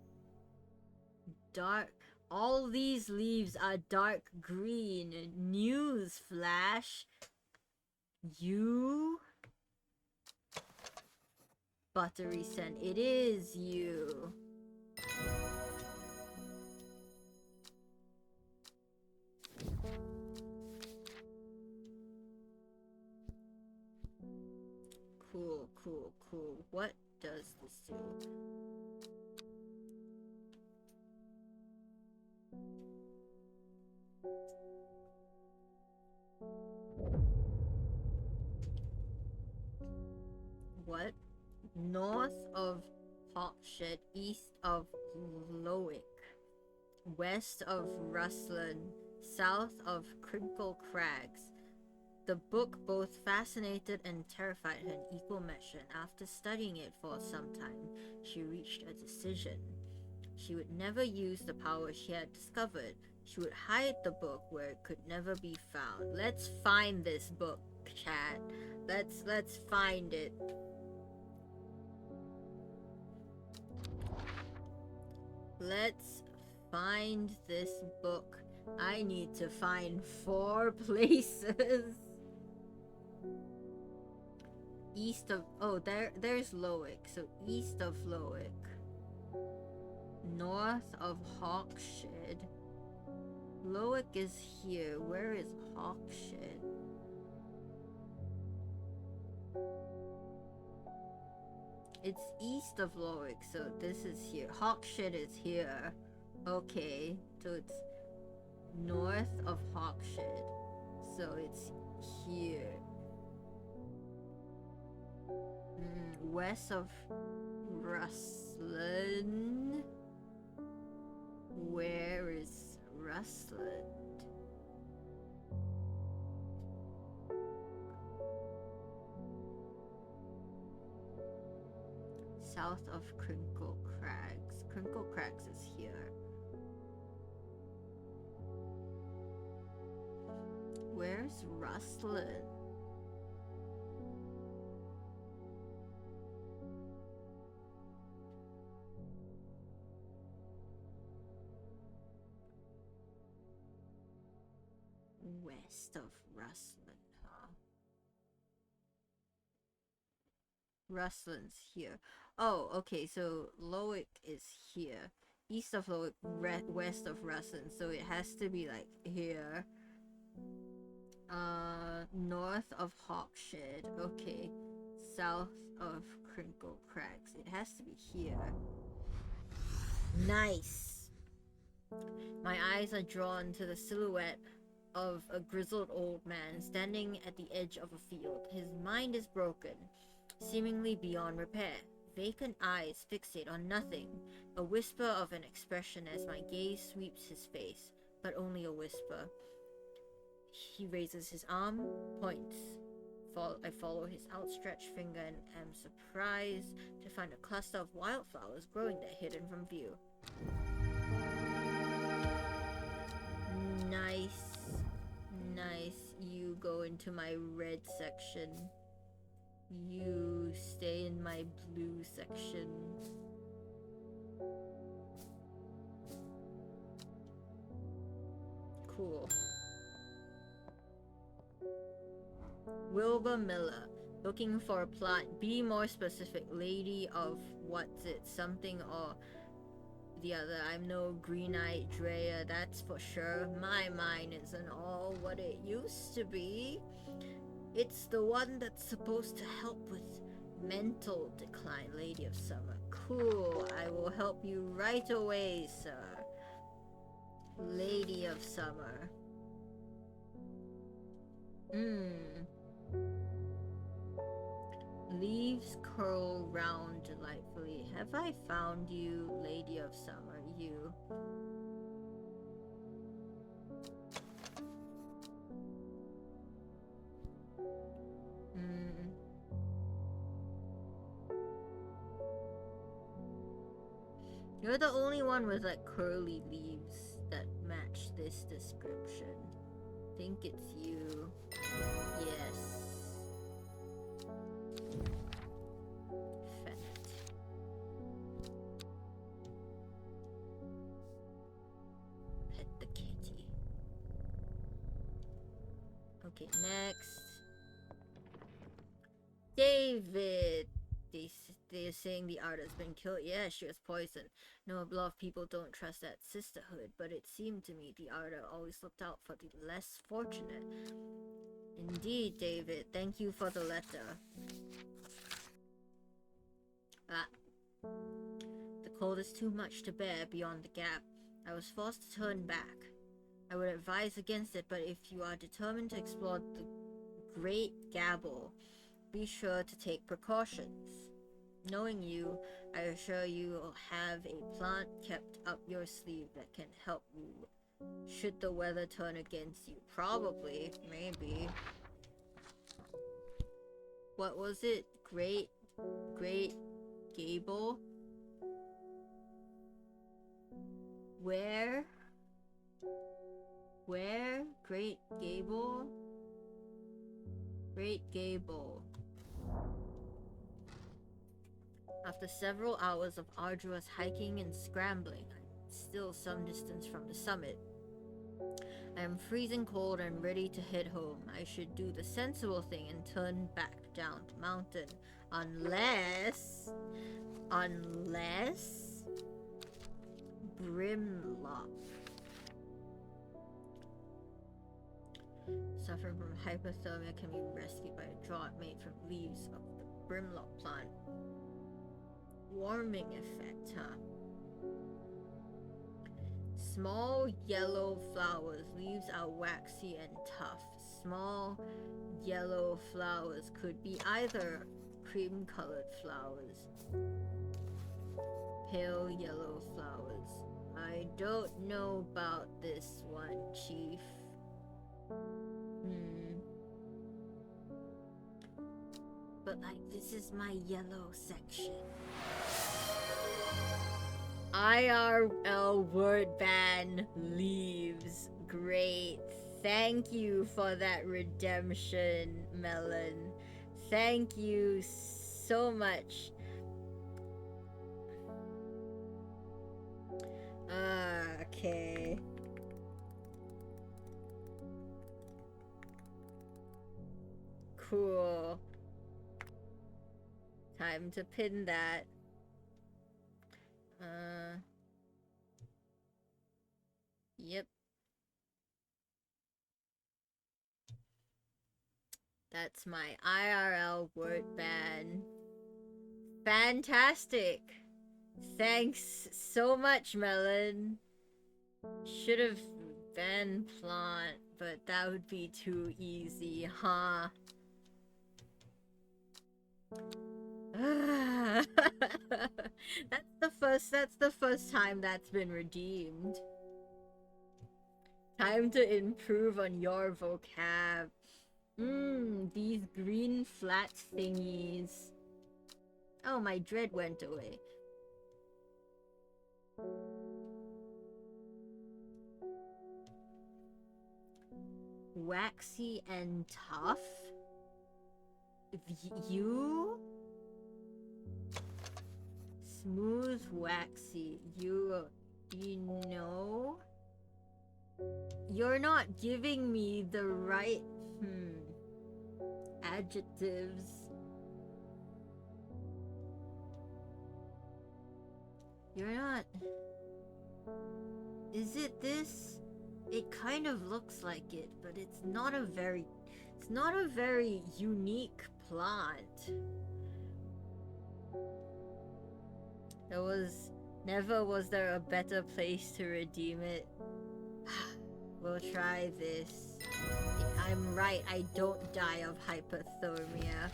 Dark. All these leaves are dark green. News flash. You? Buttery scent. It is you. Cool, cool, cool. What does this do? What? North of Hawkshead, east of Lowick, west of Ruslan, south of Crinkle Crags. The book both fascinated and terrified her in equal measure, and after studying it for some time, she reached a decision. She would never use the power she had discovered. She would hide the book where it could never be found. Let's find this book, chat. Let's find it. Let's find this book. I need to find 4 places. East of... Oh, there's Lowick. So east of Lowick. North of Hawkshead. Lowick is here. Where is Hawkshead? It's east of Lowick, so this is here. Hawkshed is here. Okay, so it's north of Hawkshed. So it's here. West of Rustland. Where is Rustland? South of Crinkle Crags. Crinkle Crags is here. Where's Rustland? West of Rustland, huh? Rustland's here. Oh, okay, so Lowick is here. East of Lowick, west of Rustland, so it has to be like here. North of Hawkshed, okay. South of Crinkle Crags. It has to be here. Nice! My eyes are drawn to the silhouette of a grizzled old man standing at the edge of a field. His mind is broken, seemingly beyond repair. Vacant eyes fixate on nothing. A whisper of an expression as my gaze sweeps his face, but only a whisper. He raises his arm, points. I follow his outstretched finger and am surprised to find a cluster of wildflowers growing there hidden from view. Nice. Nice. You go into my red section. You stay in my blue section. Cool. Wilbur Miller. Looking for a plant. Be more specific. Lady of what's it? Something or the other. I'm no green-eyed Drea, that's for sure. My mind isn't all what it used to be. It's the one that's supposed to help with mental decline, Lady of Summer. Cool. I will help you right away, sir. Lady of Summer. Leaves curl round delightfully. Have I found you, Lady of Summer? You. You're the only one with like curly leaves that match this description. Think it's you. Yes. Pet the kitty. Okay, next. David. They're saying the artist's been killed. Yeah, she was poisoned. No, a lot of people don't trust that sisterhood, but it seemed to me the artist always looked out for the less fortunate. Indeed, David. Thank you for the letter. The cold is too much to bear beyond the gap. I was forced to turn back. I would advise against it, but if you are determined to explore the Great Gabble, be sure to take precautions. Knowing you, I assure you will have a plant kept up your sleeve that can help you should the weather turn against you. Probably, maybe. What was it? Great Gable? Where? Great Gable? Great Gable. After several hours of arduous hiking and scrambling, I'm still some distance from the summit. I am freezing cold and ready to head home. I should do the sensible thing and turn back down the mountain. Unless... Brimlock. Suffering from hypothermia can be rescued by a draught made from leaves of the Brimlock plant. Warming effect, huh? Small yellow flowers. Leaves are waxy and tough. Small yellow flowers could be either cream-colored flowers, pale yellow flowers. I don't know about this one, Chief. But like, this is my yellow section. IRL word ban leaves. Great. Thank you for that redemption, Melon. Thank you so much. Okay. Cool. Time to pin that. Yep. That's my IRL word ban. Fantastic. Thanks so much, Melon. Should have banned plant, but that would be too easy, huh? That's the first time that's been redeemed. Time to improve on your vocab. These green flat thingies. Oh, my dread went away. Waxy and tough? You? Smooth, waxy. You know? You're not giving me the right, adjectives. You're not... Is it this? It kind of looks like it, but it's not a very unique plant. Never was there a better place to redeem it. We'll try this. I'm right, I don't die of hypothermia.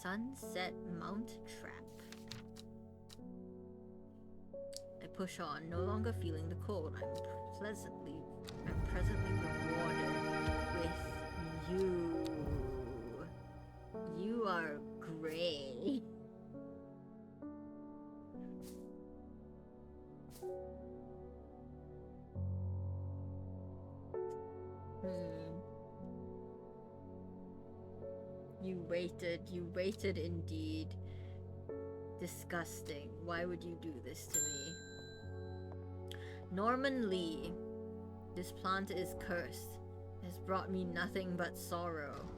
Sunset Mount Trap. I push on, no longer feeling the cold. I'm presently rewarded with you. You are gray. You waited indeed. Disgusting. Why would you do this to me? Norman Lee. This plant is cursed. It has brought me nothing but sorrow.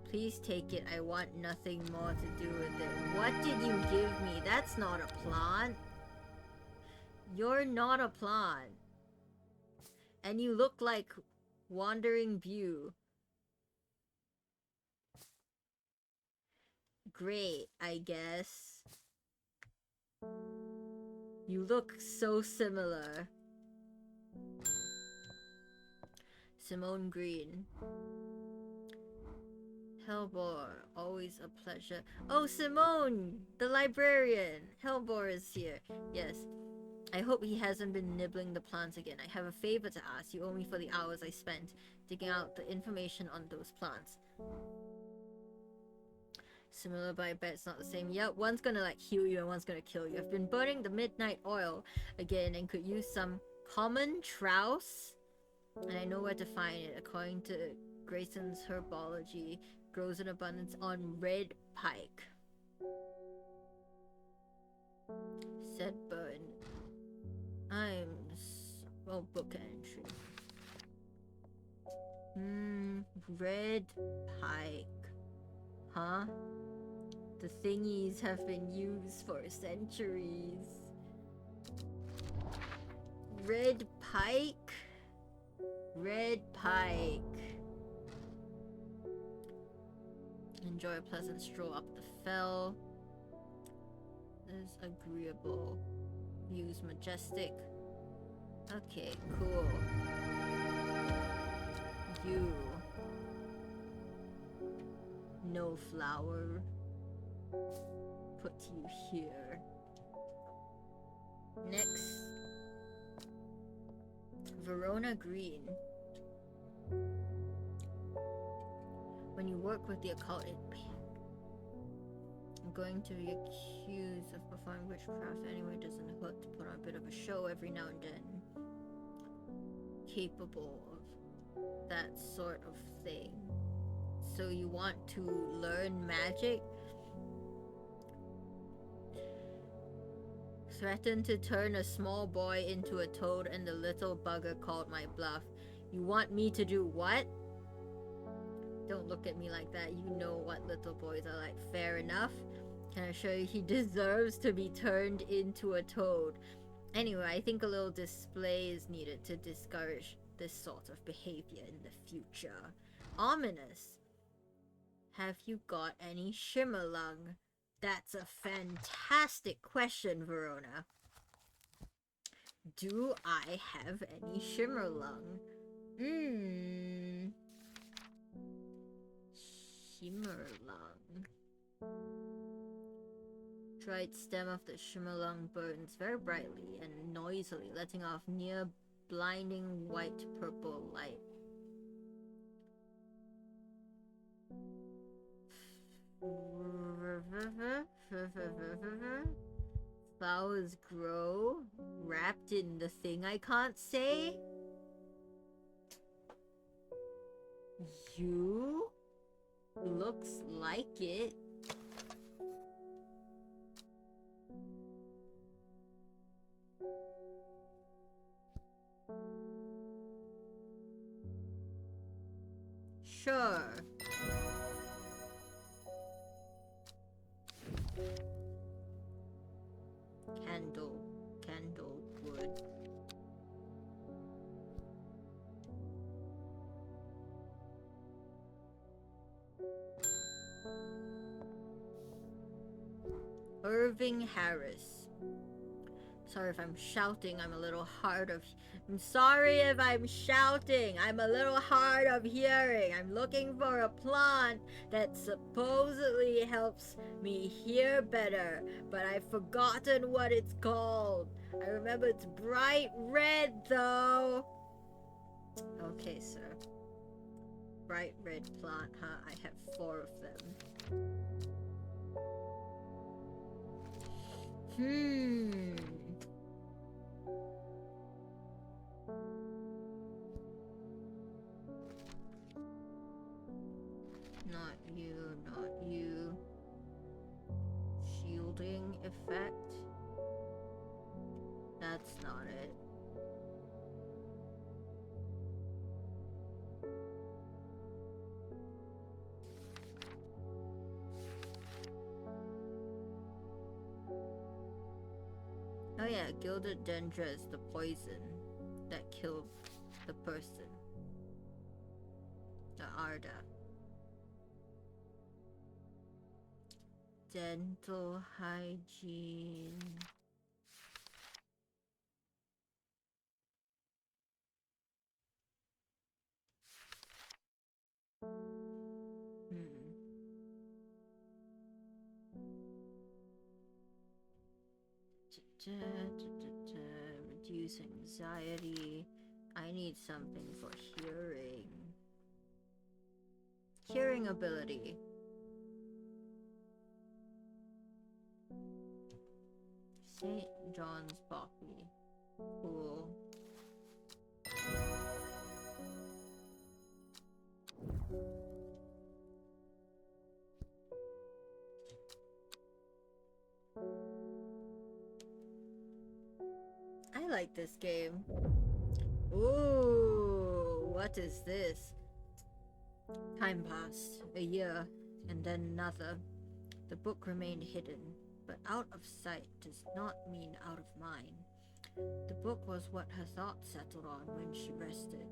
Please take it. I want nothing more to do with it. What did you give me? That's not a plant. You're not a plant. And you look like Wandering View. Great, I guess. You look so similar. Simone Green. Hellbore, always a pleasure. Oh, Simone! The librarian! Hellbore is here. Yes. I hope he hasn't been nibbling the plants again. I have a favor to ask. You owe me for the hours I spent digging out the information on those plants. Similar, but I bet it's not the same. Yep, one's gonna like heal you and one's gonna kill you. I've been burning the midnight oil again and could use some common trowse. And I know where to find it. According to Grayson's herbology, grows in abundance on red pike. Said burn. Book entry. Red pike. Huh? The thingies have been used for centuries. Red pike? Red pike. Enjoy a pleasant stroll up the fell. is agreeable. Views majestic. Okay, cool. You. No flower. Put you here. Next. Verona Green. When you work with the occult, I'm going to be accused of performing witchcraft anyway. Doesn't hurt to put on a bit of a show every now and then. Capable of that sort of thing. So you want to learn magic? Threatened to turn a small boy into a toad and the little bugger called my bluff. You want me to do what? Don't look at me like that. You know what little boys are like. Fair enough. Can I show you he deserves to be turned into a toad? Anyway, I think a little display is needed to discourage this sort of behavior in the future. Ominous. Have you got any shimmerlung? That's a fantastic question, Verona. Do I have any shimmerlung? Shimmerlung. Dried stem of the shimmerlung burns very brightly and noisily, letting off near blinding white purple light. Flowers grow wrapped in the thing I can't say. You? Looks like it. Sure. Candle wood. Irving Harris. Sorry if I'm shouting, I'm a little hard of... I'm sorry if I'm shouting, I'm a little hard of hearing. I'm looking for a plant that supposedly helps me hear better, but I've forgotten what it's called. I remember it's bright red though. Okay, sir. Bright red plant, huh? I have 4 of them. Not you, not you. Shielding effect? That's not it. Oh yeah, gilded dendra is the poison that killed the person. The Arda. Dental hygiene. Reduce anxiety. I need something for hearing. Hearing ability. St. John's Bockney. Cool. I like this game. Ooh, what is this? Time passed. A year, and then another. The book remained hidden, but out of sight does not mean out of mind. The book was what her thoughts settled on when she rested,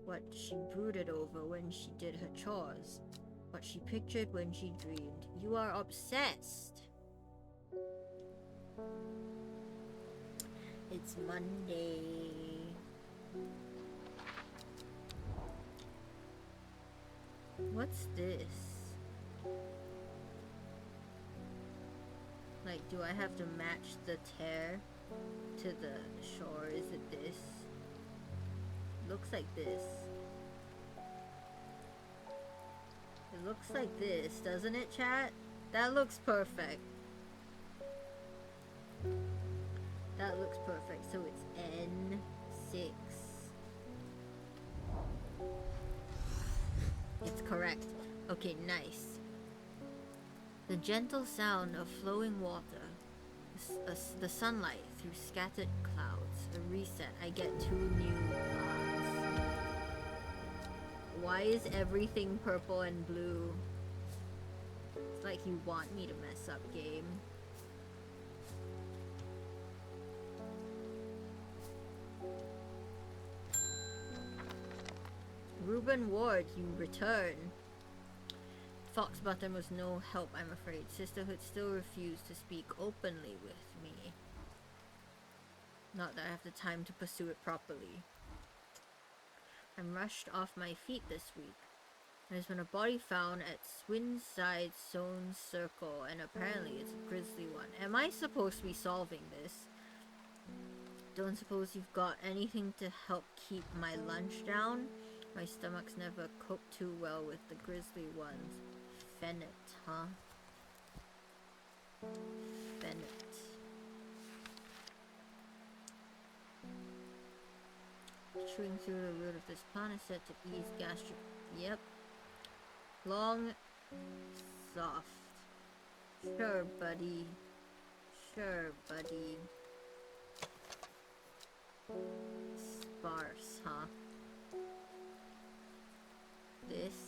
what she brooded over when she did her chores, what she pictured when she dreamed. You are obsessed. It's Monday. What's this? Like, do I have to match the tear to the shore? Is it this? Looks like this. It looks like this, doesn't it, chat? That looks perfect. That looks perfect. So it's N6. It's correct. Okay, nice. The gentle sound of flowing water. The sunlight through scattered clouds. A reset. I get 2 new plants. Why is everything purple and blue? It's like you want me to mess up, game. Reuben Ward, you return. Foxbottom was no help, I'm afraid. Sisterhood still refused to speak openly with me. Not that I have the time to pursue it properly. I'm rushed off my feet this week. There's been a body found at Swinside Stone Circle, and apparently it's a grisly one. Am I supposed to be solving this? Don't suppose you've got anything to help keep my lunch down? My stomach's never coped too well with the grisly ones. Fennet, huh? Fennet. Chewing through the root of this plant is said to ease gastric... Yep. Long, soft. Sure, buddy. Sure, buddy. Sparse, huh? This.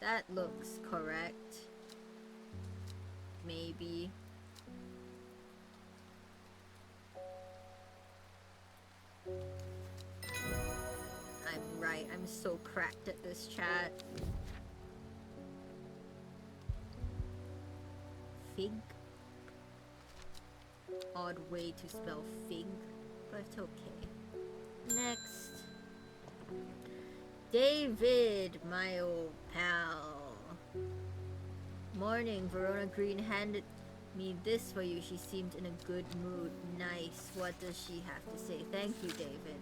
That looks correct. Maybe. I'm right. I'm so cracked at this, chat. Fig. Odd way to spell fig, but it's okay. Next. David, my old pal. Morning, Verona Green handed me this for you. She seemed in a good mood. Nice. What does she have to say? Thank you, David.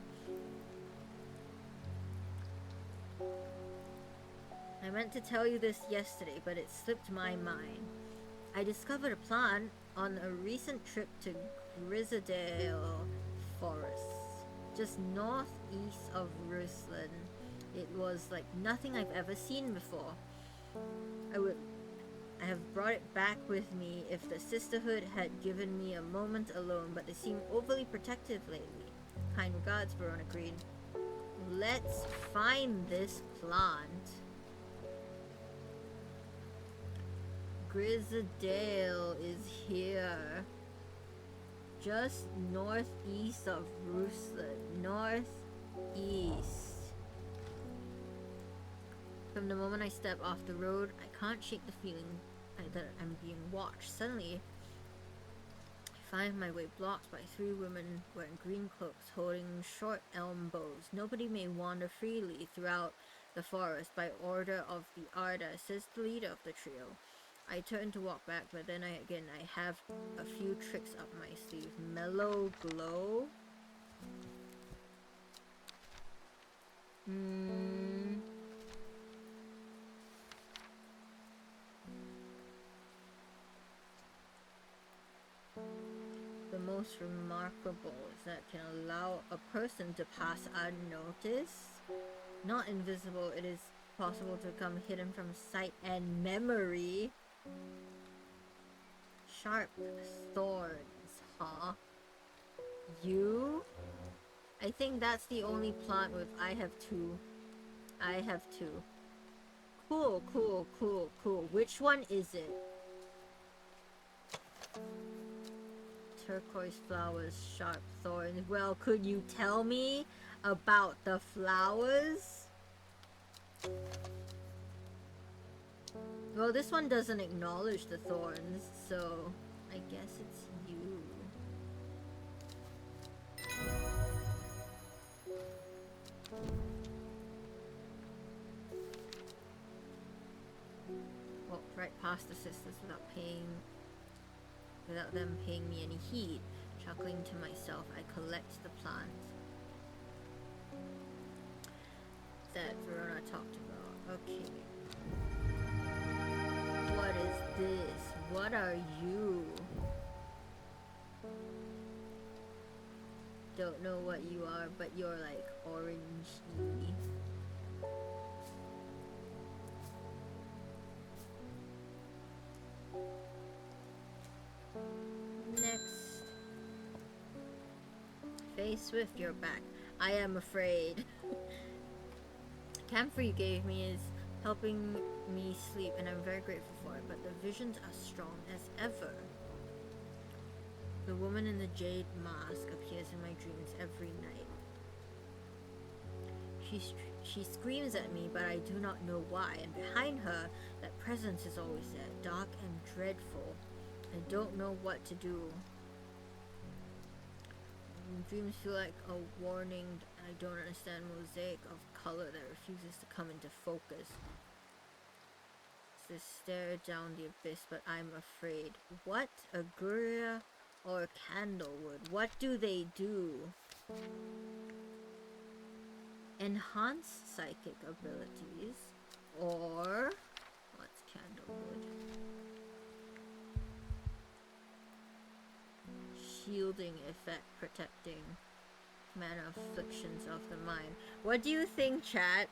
I meant to tell you this yesterday, but it slipped my mind. I discovered a plant on a recent trip to Grisdale Forest, just northeast of Ruslan. It was like nothing I've ever seen before. I have brought it back with me if the Sisterhood had given me a moment alone, but they seem overly protective lately. Kind regards, Verona Green. Let's find this plant. Grisdale is here. Just northeast of Ruslan. Northeast. From the moment I step off the road, I can't shake the feeling that I'm being watched. Suddenly, I find my way blocked by 3 women wearing green cloaks, holding short elm bows. Nobody may wander freely throughout the forest by order of the Arda, says the leader of the trio. I turn to walk back, but then I have a few tricks up my sleeve. Mellow glow? The most remarkable is that it can allow a person to pass unnoticed. Not invisible, it is possible to become hidden from sight and memory. Sharp thorns, huh? You? I think that's the only plant with I have two. Cool, cool, cool, cool. Which one is it? Turquoise flowers, sharp thorns. Well, could you tell me about the flowers? Well, this one doesn't acknowledge the thorns, so I guess it's you. Walked right past the sisters without them paying me any heed. Chuckling to myself, I collect the plant that Verona talked about. Okay. What is this? What are you? Don't know what you are, but you're like orangey. Next. Face Swift, you're back. I am afraid. Camphor you gave me is helping me sleep, and I'm very grateful for it, but the visions are strong as ever. The woman in the jade mask appears in my dreams every night. She screams at me, but I do not know why, and behind her, that presence is always there, dark and dreadful. I don't know what to do. Dreams feel like a warning, and I don't understand mosaic of color that refuses to come into focus. It's this stare down the abyss, but I'm afraid. What? Aguria or Candlewood? What do they do? Enhance psychic abilities, or what's Candlewood? Shielding effect, protecting mana afflictions of the mind. What do you think, chat?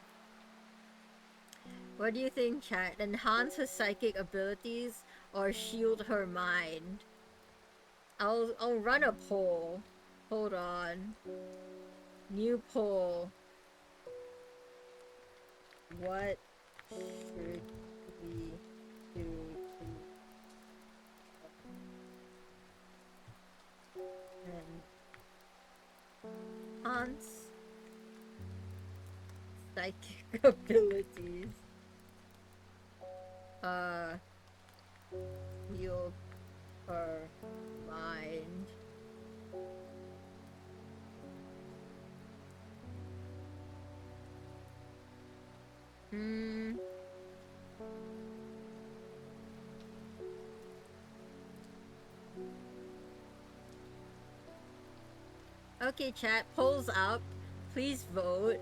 What do you think, chat? Enhance her psychic abilities or shield her mind? I'll run a poll. Hold on. New poll. What should we do to enhance psychic abilities? Heal her mind. Okay, chat, polls up. Please vote.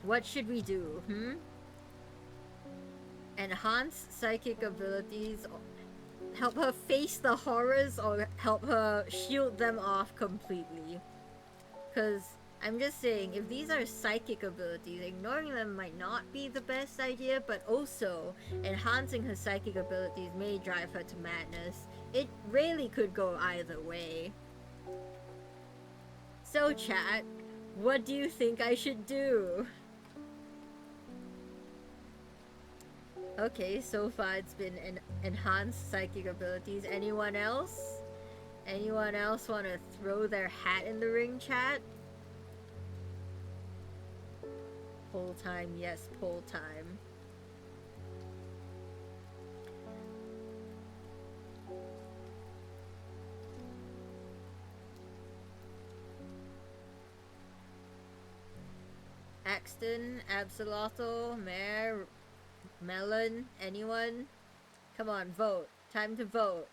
What should we do? Enhance psychic abilities, help her face the horrors, or help her shield them off completely? Because I'm just saying, if these are psychic abilities, ignoring them might not be the best idea, but also enhancing her psychic abilities may drive her to madness. It really could go either way. So chat, what do you think I should do? Okay, so far it's been enhanced psychic abilities. Anyone else? Anyone else want to throw their hat in the ring, chat? Poll time, yes, poll time. Axton, Absolotto, Mare, Melon, anyone? Come on, vote. Time to vote.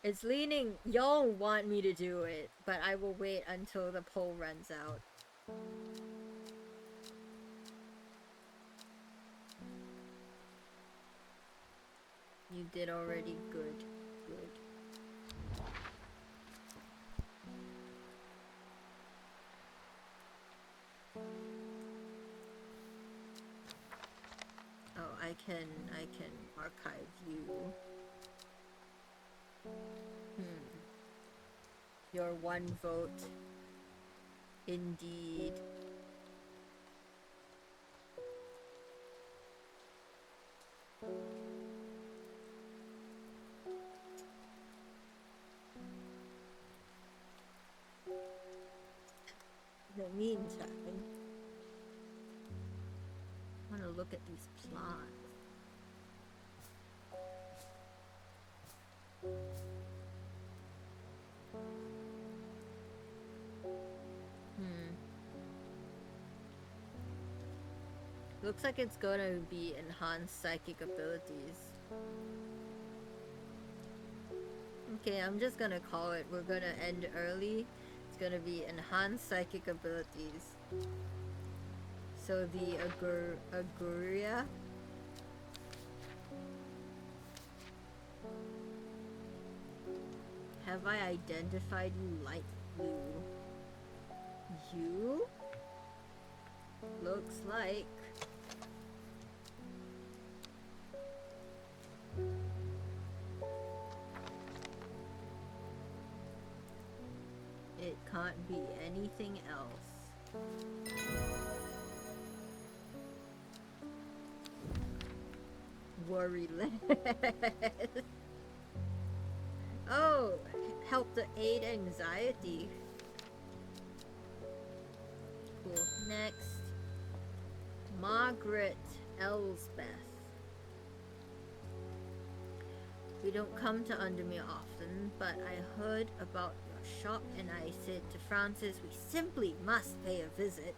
It's leaning, y'all want me to do it, but I will wait until the poll runs out. You did already. Good. Good. Oh, I can archive you. Your one vote. Indeed. In the meantime, I'm gonna look at these plants. Looks like it's gonna be enhanced psychic abilities. Okay, I'm just gonna call it. We're gonna end early. It's gonna be enhanced psychic abilities. So the Aguria. Have I identified you light blue? You? Looks like. It can't be anything else. Worry less. Oh, help to aid anxiety. Cool. Next, Margaret Elsbeth. We don't come to Undermere often, but I heard about your shop and I said to Francis we simply must pay a visit.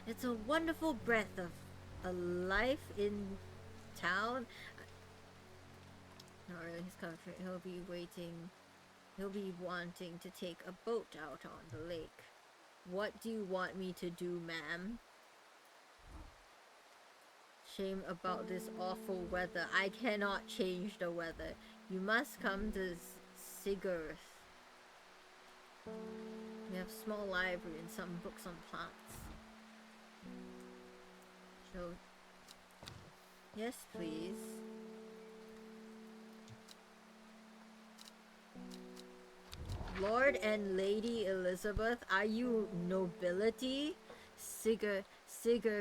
It's a wonderful breath of a life in town. Not really his comfort. He'll be wanting to take a boat out on the lake. What do you want me to do, ma'am? Shame about this awful weather. I cannot change the weather. You must come to Sigurth. We have a small library and some books on plants. So, yes, please. Lord and Lady Elizabeth, are you nobility? Sigurd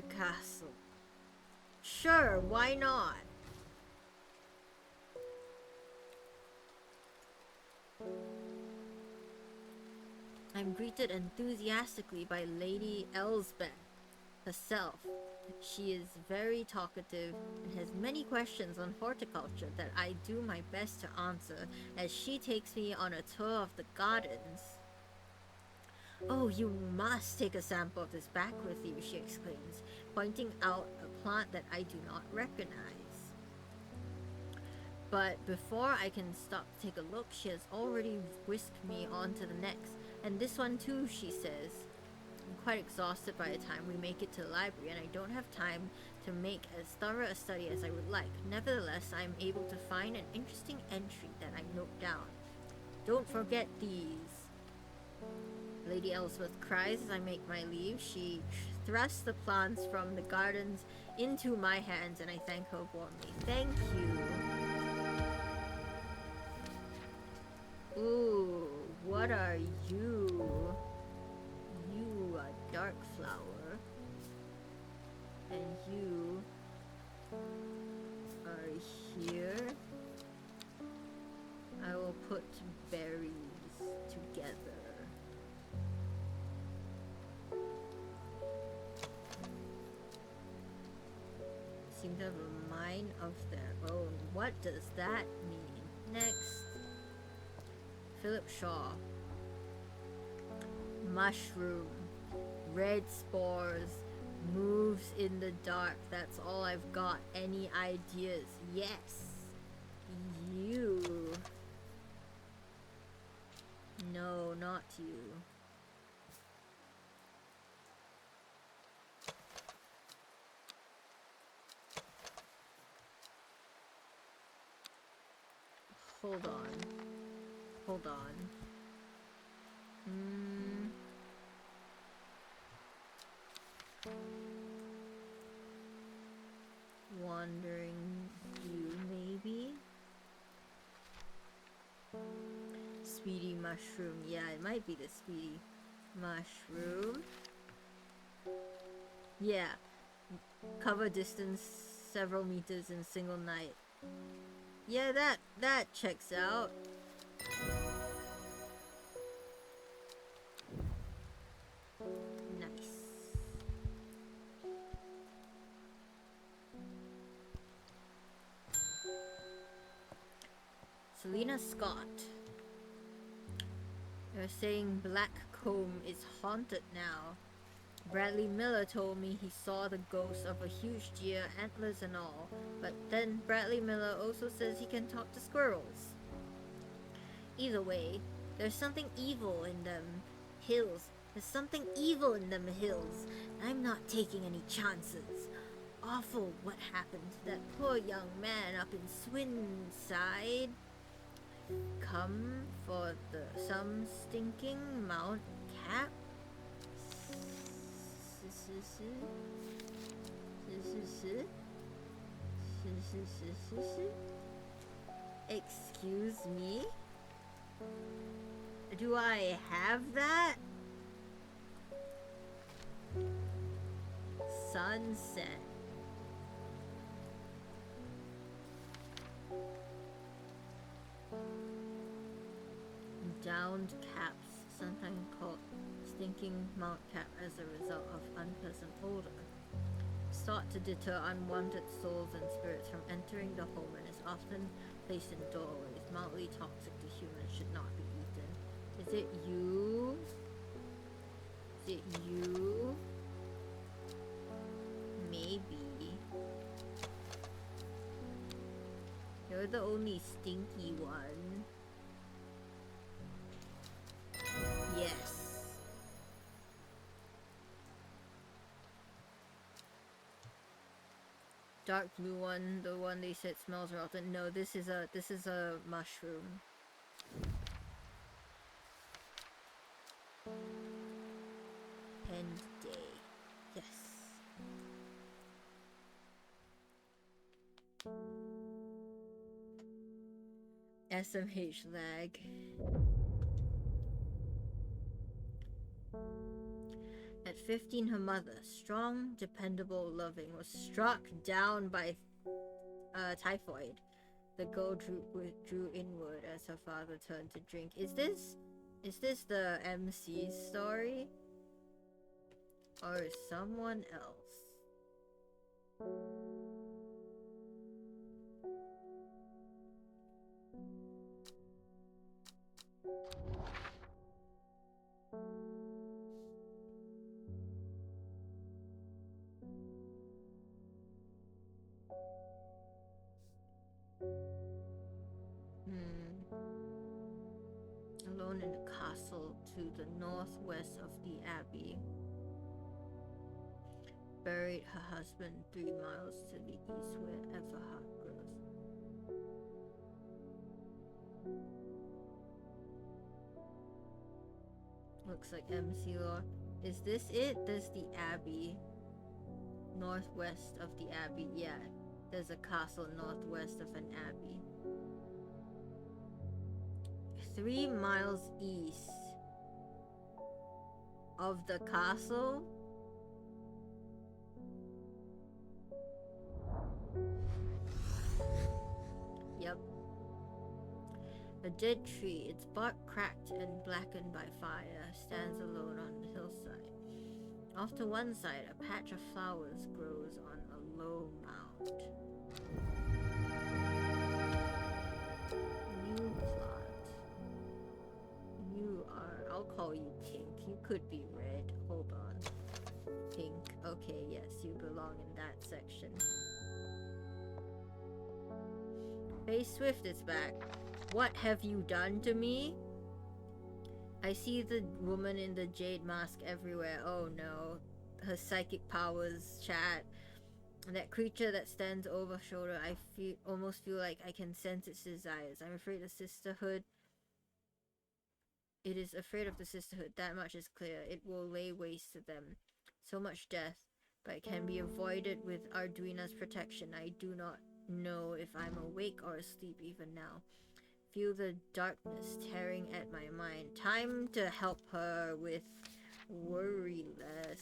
Castle. Sure, why not? I'm greeted enthusiastically by Lady Elsbeth herself. She is very talkative and has many questions on horticulture that I do my best to answer as she takes me on a tour of the gardens. Oh, you must take a sample of this back with you, she exclaims, pointing out a plant that I do not recognize. But before I can stop to take a look, she has already whisked me on to the next. And this one too, she says. I'm quite exhausted by the time we make it to the library, and I don't have time to make as thorough a study as I would like. Nevertheless, I am able to find an interesting entry that I note down. Don't forget these. Lady Ellsworth cries as I make my leave. She thrusts the plants from the gardens into my hands, and I thank her warmly. Thank you. Ooh, what are you? You are dark flower. And you are here. I will put berries together. Seem to have a mind of their own. What does that mean? Next. Philip Shaw. Mushroom. Red spores. Moves in the dark. That's all I've got. Any ideas? Yes. You. No, not you. Hold on. Hold on. Wandering you, maybe? Speedy mushroom. Yeah, it might be the speedy mushroom. Yeah. Cover distance several meters in a single night. Yeah, that checks out. Nice. Selena Scott. They're saying Black Comb is haunted now. Bradley Miller told me he saw the ghost of a huge deer, antlers and all. But then Bradley Miller also says he can talk to squirrels. Either way, there's something evil in them hills. There's something evil in them hills. I'm not taking any chances. Awful what happened to that poor young man up in Swinside. Come for some stinking Mount Cap. Excuse me? Do I have that? Sunset. Downed caps, sometimes called stinking Mount Cap as a result of unpleasant odor. Sought to deter unwanted souls and spirits from entering the home and is often placed in doorways. Mildly toxic to humans, should not be eaten. Is it you? Is it you? Maybe. You're the only stinky one. Yes. Dark blue one, the one they said smells rotten. No, this is a mushroom. End day. Yes. SMH lag. At 15, her mother, strong, dependable, loving, was struck down by typhoid. The girl drew inward as her father turned to drink. Is this the MC's story? Or someone else? Alone in a castle to the northwest of the abbey. Buried her husband 3 miles to the east wherever heart grows. Looks like MC lore. Is this it? There's the abbey. Northwest of the abbey. Yeah, there's a castle northwest of an abbey. 3 miles east of the castle? Yep. A dead tree, its bark cracked and blackened by fire, stands alone on the hillside. Off to one side, a patch of flowers grows on a low mound. New plot. You are... I'll call you pink. You could be red. Hold on. Pink. Okay, yes, you belong in that section. Faye Swift is back. What have you done to me? I see the woman in the jade mask everywhere. Oh no. Her psychic powers, chat. That creature that stands over shoulder, I almost feel like I can sense its desires. I'm afraid the sisterhood... It is afraid of the sisterhood, that much is clear. It will lay waste to them. So much death, but it can be avoided with Arduina's protection. I do not know if I'm awake or asleep even now. Feel the darkness tearing at my mind. Time to help her with worry less.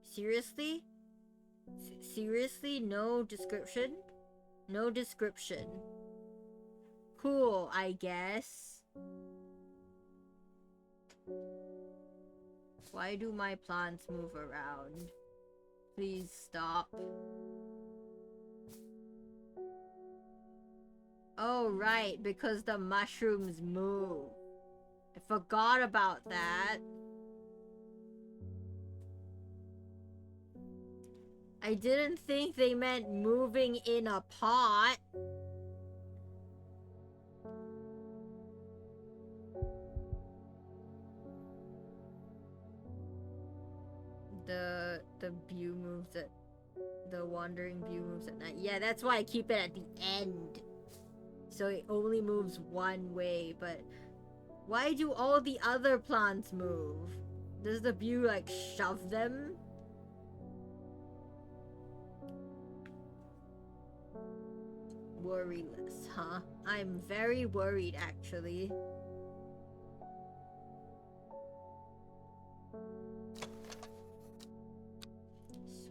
Seriously? Seriously? No description? No description. Cool, I guess. Why do my plants move around? Please stop. Oh, right, because the mushrooms move. I forgot about that. I didn't think they meant moving in a pot. The view moves at the wandering view moves at night. Yeah, that's why I keep it at the end. So it only moves one way, but why do all the other plants move? Does the view like shove them? Worryless, huh? I'm very worried actually.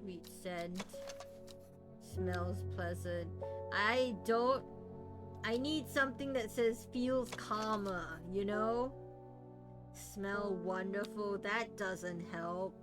Sweet scent. Smells pleasant. I need something that says feels calmer, you know? Smell wonderful. That doesn't help.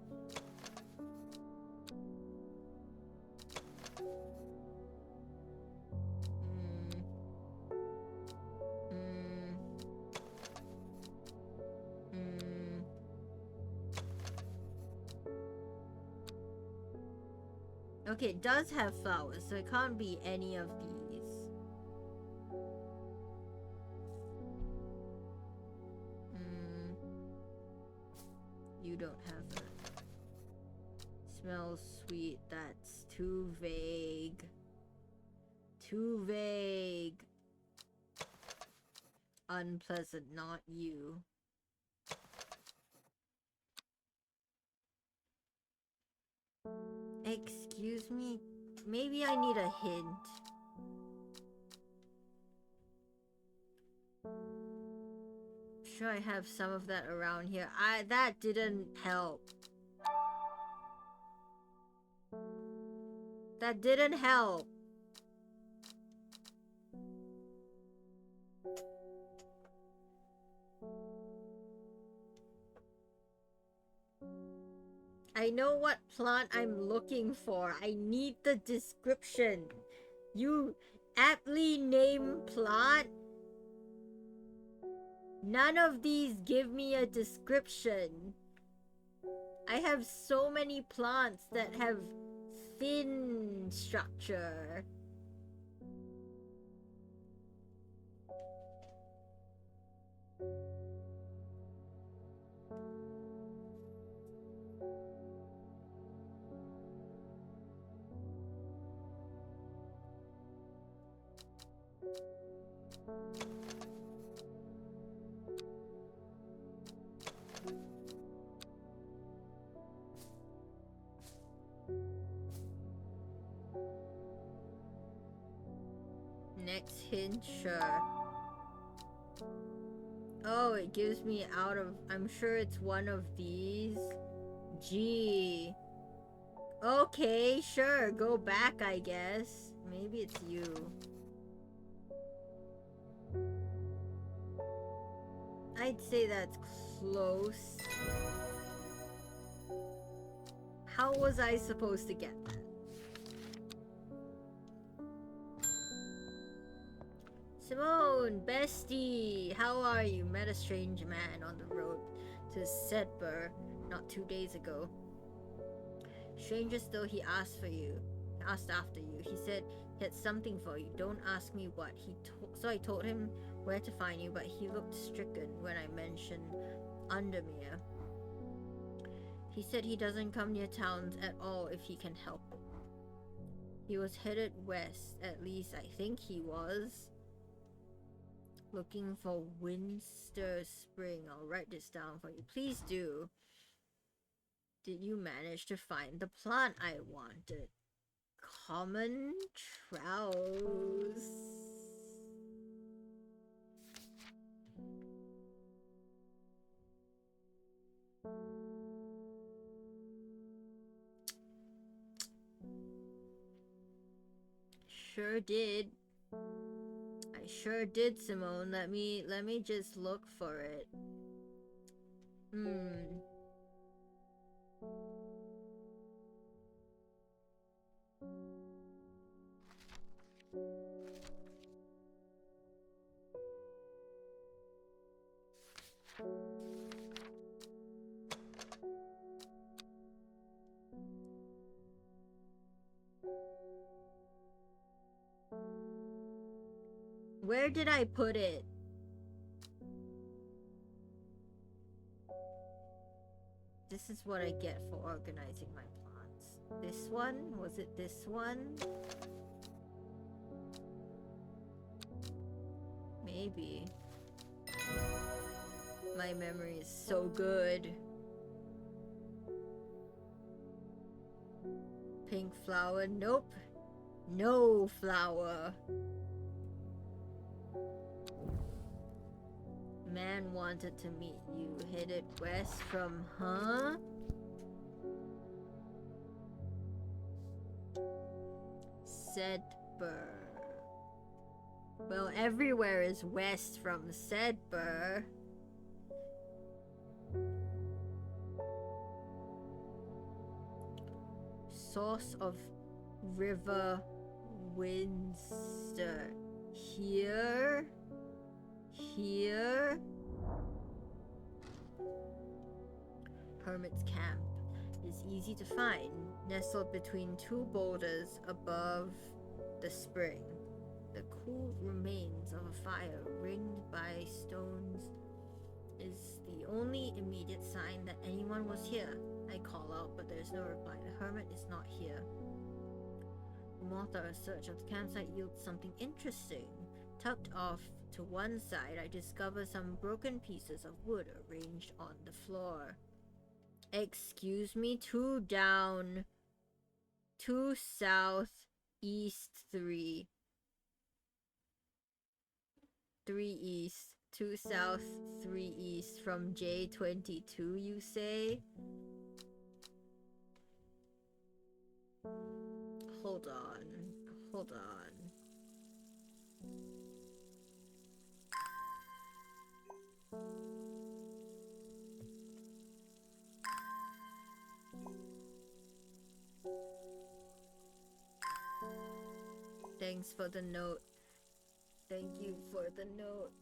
Okay, it does have flowers, so it can't be any of these. You don't have it. Smells sweet. That's too vague. Too vague. Unpleasant, not you. Excuse me? Maybe I need a hint. Sure, I have some of that around here. That didn't help. That didn't help. I know what plant I'm looking for. I need the description. You aptly named plant. None of these give me a description. I have so many plants that have thin structure. Next hint, sure. Oh, it gives me out of... I'm sure it's one of these. Gee. Okay, sure. Go back, I guess. Maybe it's you. I'd say that's close. How was I supposed to get that? Simone, bestie, how are you? Met a strange man on the road to Sedber not 2 days ago. Stranger still, he asked for you. He asked after you. He said he had something for you. Don't ask me what. So I told him where to find you, but he looked stricken when I mentioned Undermere. He said he doesn't come near towns at all if he can help it. He was headed west, at least I think he was. Looking for Winster Spring. I'll write this down for you. Please do. Did you manage to find the plant I wanted? Common Trouse. Sure did. I sure did, Simone. Let me just look for it. Where did I put it? This is what I get for organizing my plants. This one? Was it this one? Maybe. My memory is so good. Pink flower? Nope. No flower. Man wanted to meet you. Headed west from, huh? Sedber. Well, everywhere is west from Sedber. Source of River Winster. Here. Here. Hermit's Camp is easy to find, nestled between two boulders above the spring. The cool remains of a fire ringed by stones is the only immediate sign that anyone was here. I call out, but there's no reply. The hermit is not here. A more thorough search of the campsite yields something interesting. Tucked off to one side, I discover some broken pieces of wood arranged on the floor. Excuse me, 2 down, 2 south, east 3. 3 east, 2 south, 3 east from J22, you say? Hold on, hold on. Thanks for the note. Thank you for the note.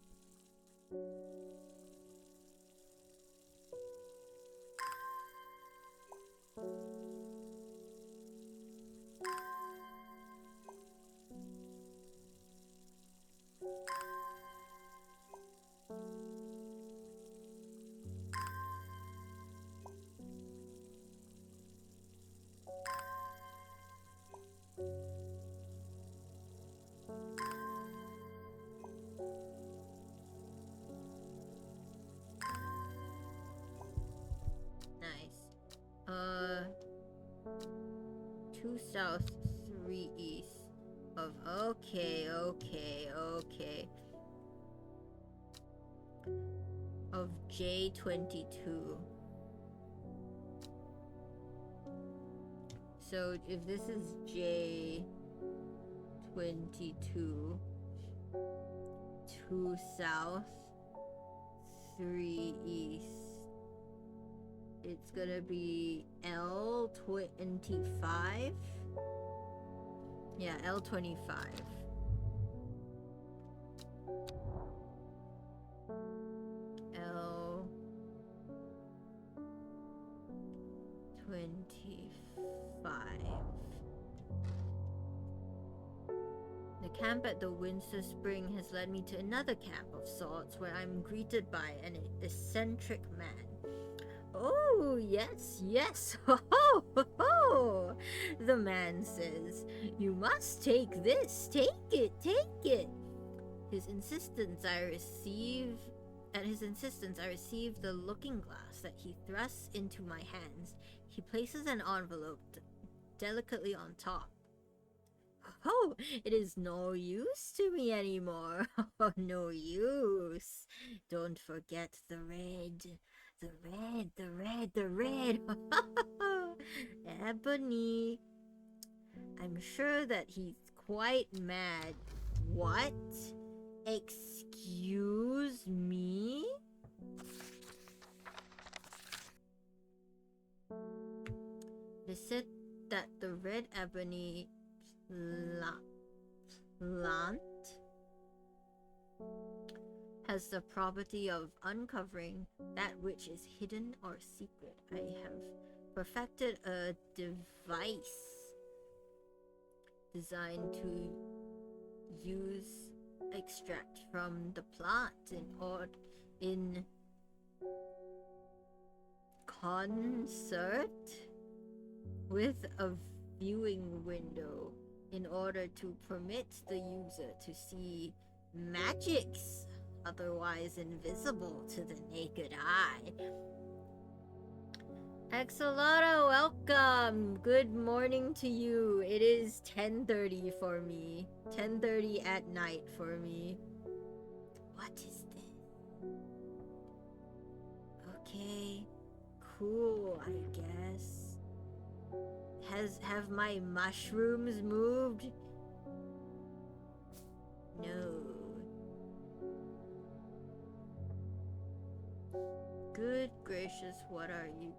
Nice. 2 south, 3 east of, okay. Of J22. So if this is J22, 2 south, 3 east, it's gonna be L25. Yeah, L25. L25. The camp at the Windsor Spring has led me to another camp of sorts where I'm greeted by an eccentric man. Oh, yes. Ho, ho, ho, ho. The man says, "You must take this. Take it. At his insistence, I receive the looking glass that he thrusts into my hands. He places an envelope delicately on top. Oh, it is no use to me anymore. Oh, no use. Don't forget the red. The red. Ebony. I'm sure that he's quite mad. What? Excuse me? They said that the red ebony plant has the property of uncovering that which is hidden or secret. I have perfected a device designed to use extract from the plant in concert with a viewing window in order to permit the user to see magics otherwise invisible to the naked eye. Axolotl, welcome! Good morning to you. It is 10:30 for me. 10:30 at night for me. What is this? Okay. Cool, I guess. Have my mushrooms moved? No. Good gracious, what are you?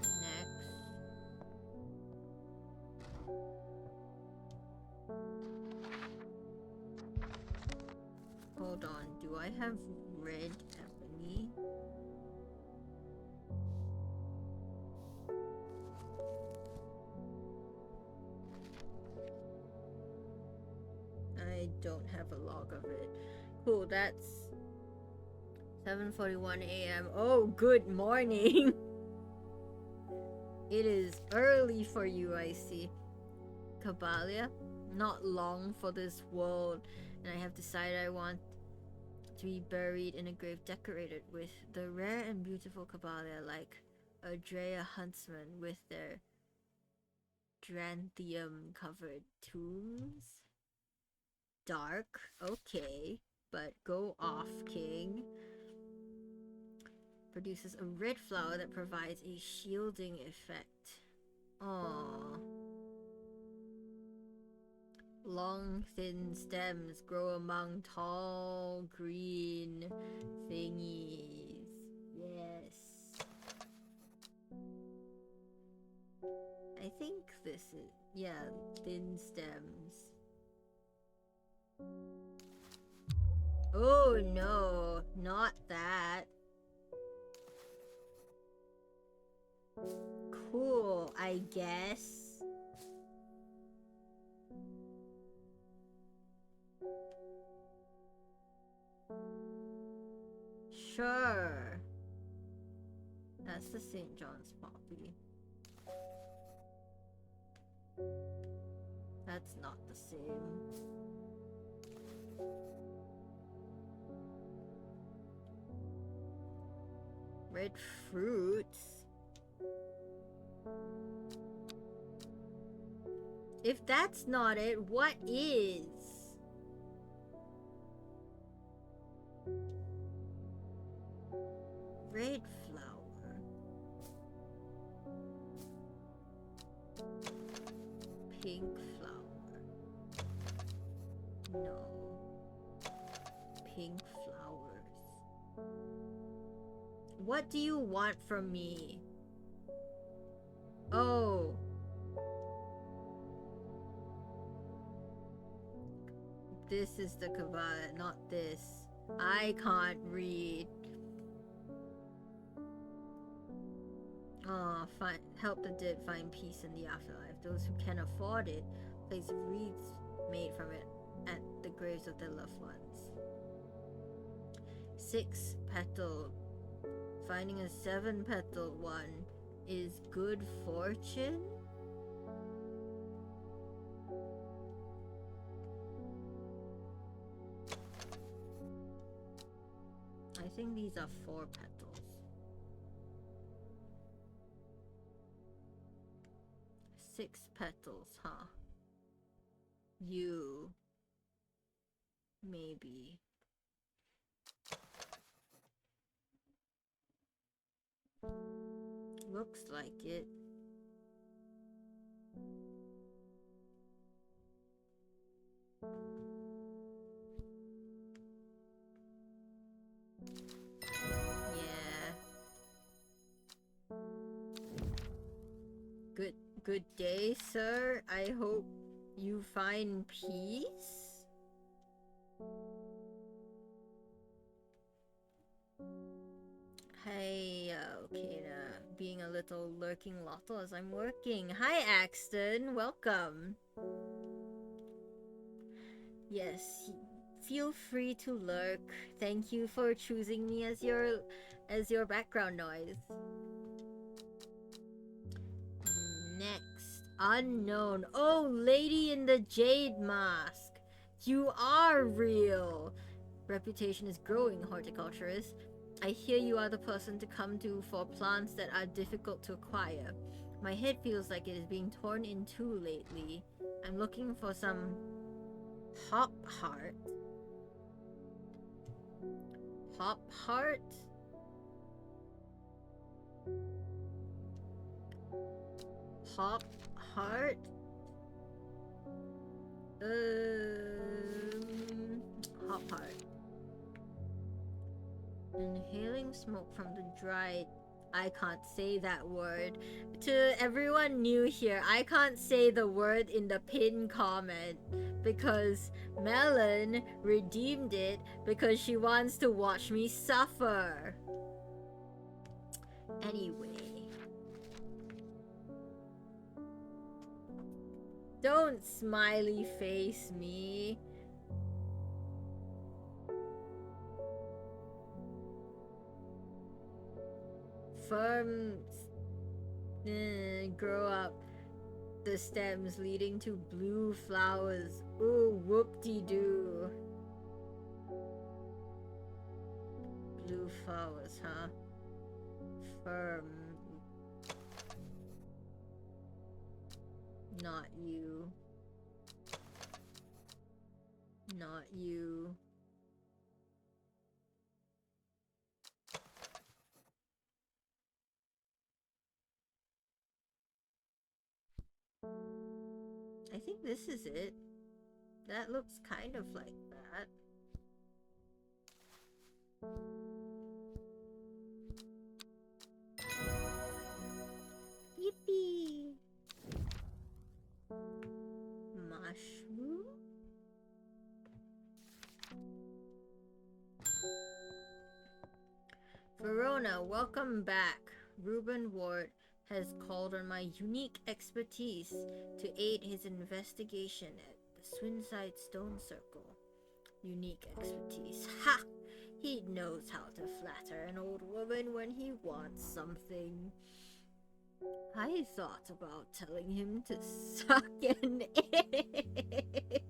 Next. Hold on, do I have red ebony? I don't have a log of it. Cool, that's 7:41 a.m. Oh, good morning. It is early for you, I see. Kabalia, not long for this world, and I have decided I want to be buried in a grave decorated with the rare and beautiful Kabalia, like Adrea Huntsman with their Dranthium-covered tombs. Dark, okay, but go off, King. Produces a red flower that provides a shielding effect. Aww. Long, thin stems grow among tall, green thingies. Yes. I think this is... yeah, thin stems. Oh no, not that. Cool, I guess. Sure. That's the St. John's poppy. That's not the same. Red fruits? If that's not it, what is? Red flower. Pink flower. No. Pink flowers. What do you want from me? Oh. This is the Kabbalah, not this. I can't read. Help the dead find peace in the afterlife. Those who can afford it place wreaths made from it at the graves of their loved ones. 6-petaled. Finding a 7-petaled one is good fortune? I think these are 4 petals. 6 petals, huh? You. Maybe. Looks like it. Good day, sir. I hope you find peace. Hey, okay, little lurking lotto as I'm working. Hi, Axton. Welcome. Yes, feel free to lurk. Thank you for choosing me as your background noise. Next, unknown. Oh, lady in the jade mask. You are real. Reputation is growing, horticulturist. I hear you are the person to come to for plants that are difficult to acquire. My head feels like it is being torn in two lately. I'm looking for some hop heart. Hop heart? Hop heart? Hop heart. Inhaling smoke from the dried... I can't say that word. To everyone new here, I can't say the word in the pin comment because Melon redeemed it because she wants to watch me suffer. Anyway. Don't smiley face me. Firm grow up the stems leading to blue flowers. Ooh, whoop-de-doo. Blue flowers, huh? Firm. Not you. Not you. I think this is it. That looks kind of like that. Yippee! Mushroom? Verona, welcome back. Reuben Ward has called on my unique expertise to aid his investigation at the Swinside Stone Circle. Unique expertise. Ha! He knows how to flatter an old woman when he wants something. I thought about telling him to suck an egg.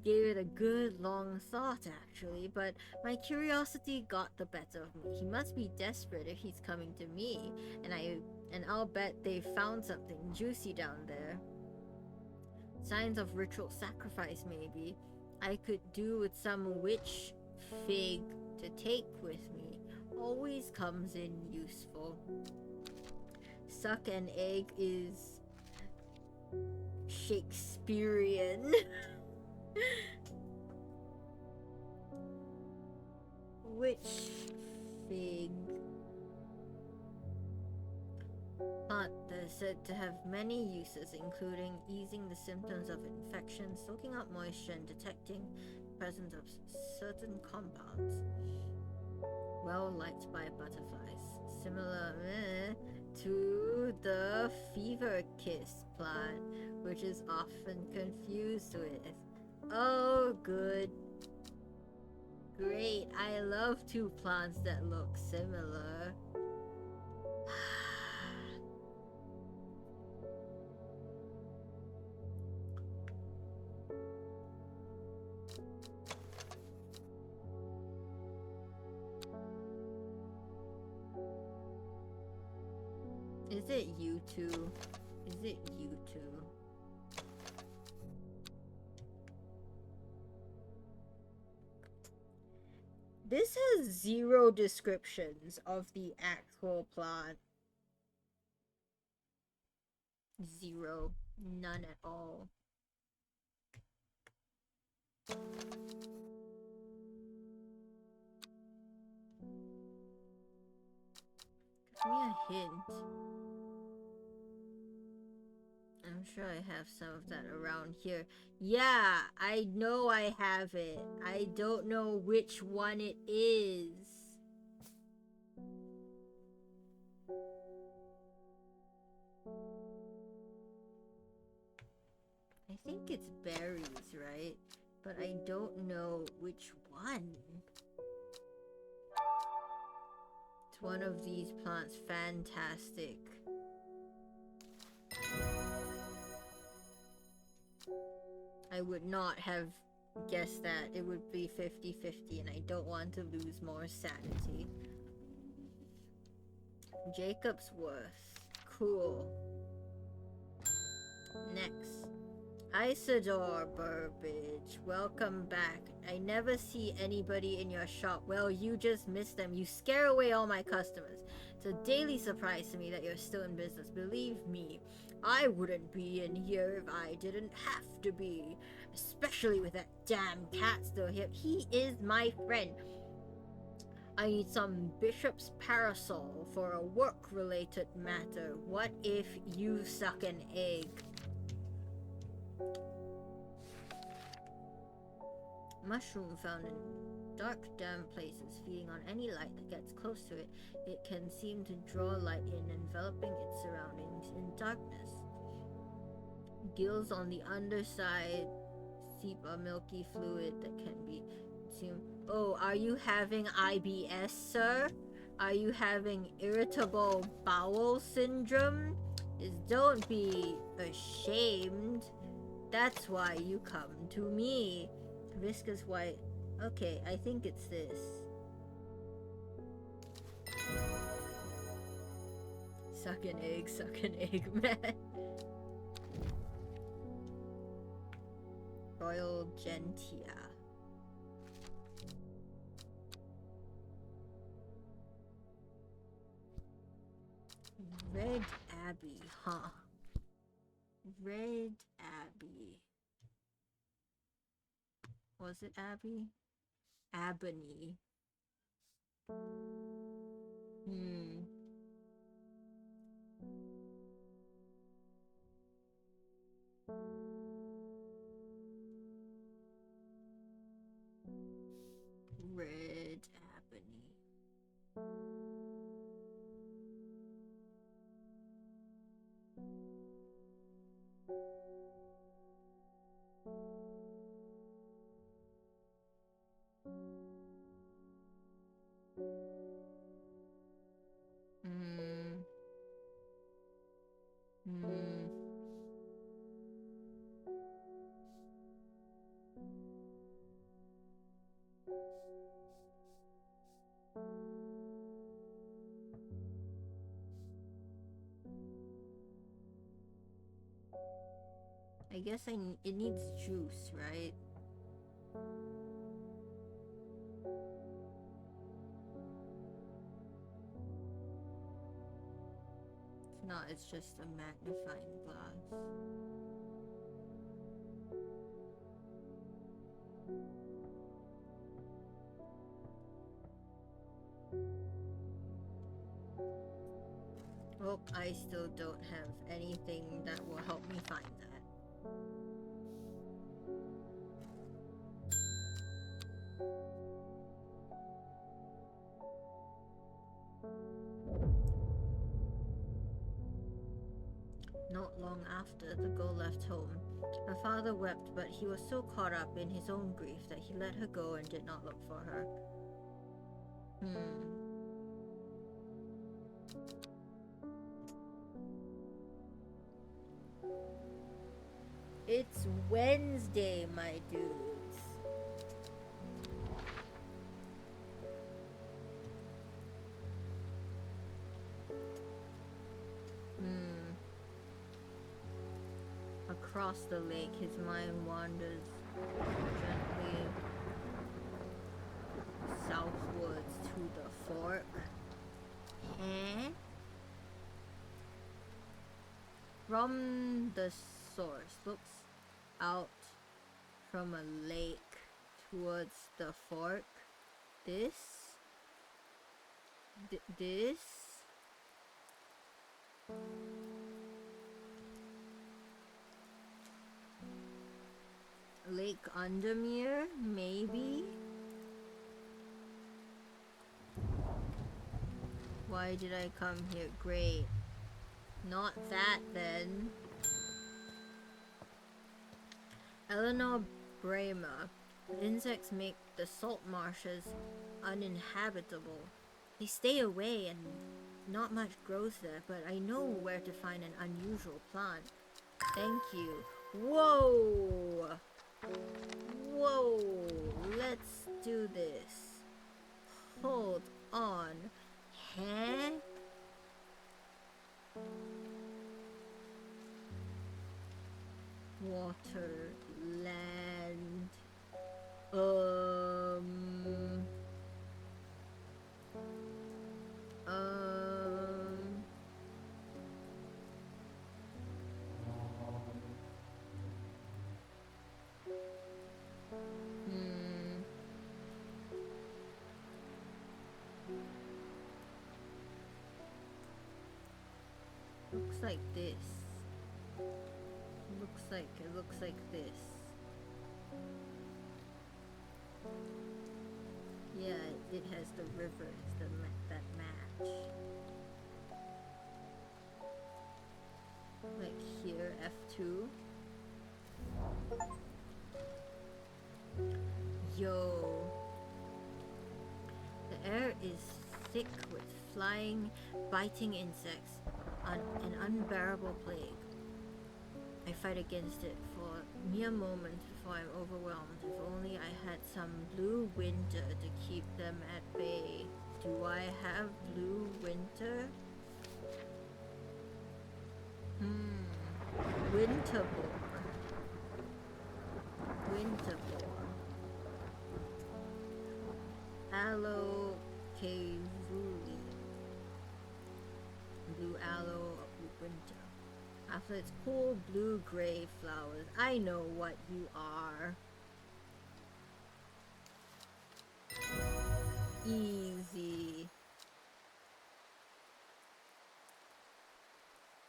Gave it a good long thought, actually, but my curiosity got the better of me. He must be desperate if he's coming to me, and I'll bet they found something juicy down there. Signs of ritual sacrifice, maybe. I could do with some witch fig to take with me. Always comes in useful. Suck an egg is Shakespearean. Witch fig. Plant that is said to have many uses, including easing the symptoms of infection, soaking up moisture, and detecting the presence of certain compounds. Well liked by butterflies. Similar to the fever kiss plant, which is often confused with. Oh, good. Great. I love two plants that look similar. Is it you two? Is it you two? This has 0 descriptions of the actual plot. 0. None at all. Give me a hint. I'm sure I have some of that around here. Yeah, I know I have it. I don't know which one it is. think it's berries, right? But I don't know which one. It's one of these plants. Fantastic. I would not have guessed that it would be 50-50, and I don't want to lose more sanity. Jacob's Worth. Cool. Next. Isidore Burbage. Welcome back. I never see anybody in your shop. Well, you just missed them. You scare away all my customers. It's a daily surprise to me that you're still in business. Believe me, I wouldn't be in here if I didn't have to be. Especially with that damn cat still here. He is my friend. I need some bishop's parasol for a work-related matter. What if you suck an egg? Mushroom found in dark, damp places, feeding on any light that gets close to it. It can seem to draw light in, enveloping its surroundings in darkness. Gills on the underside seep a milky fluid that can be consumed. Oh, are you having IBS, sir? Are you having irritable bowel syndrome? Don't be ashamed. That's why you come to me. Viscous white. Okay, I think it's this. Suck an egg, man. Royal Gentia. Red Abbey, huh? Red Abbey. Was it Abbey? Ebony. Red Ebony. I guess it needs juice, right? If not, it's just a magnifying glass. Well, I still don't have anything that will help me find that. Not long after, the girl left home. Her father wept, but he was so caught up in his own grief that he let her go and did not look for her. It's Wednesday, my dudes. Across the lake, his mind wanders gently southwards to the fork. From the source, looks out from a lake towards the fork. This? Lake Undermere, maybe? Why did I come here? Great. Not that then. Eleanor Bremer. Insects make the salt marshes uninhabitable. They stay away and not much grows there, but I know where to find an unusual plant. Thank you. Whoa! Whoa! Let's do this. Hold on. Huh? Water, land. Um. Looks like this. It looks like this. Yeah, it has the rivers that match. Like here, F2. Yo. The air is thick with flying, biting insects, an unbearable plague. I fight against it for mere moments before I'm overwhelmed. If only I had some blue winter to keep them at bay. Do I have blue winter? Winterborn. Winterborn. Aloe Kavuli. Blue aloe of winter. After its cool blue-gray flowers, I know what you are. Easy.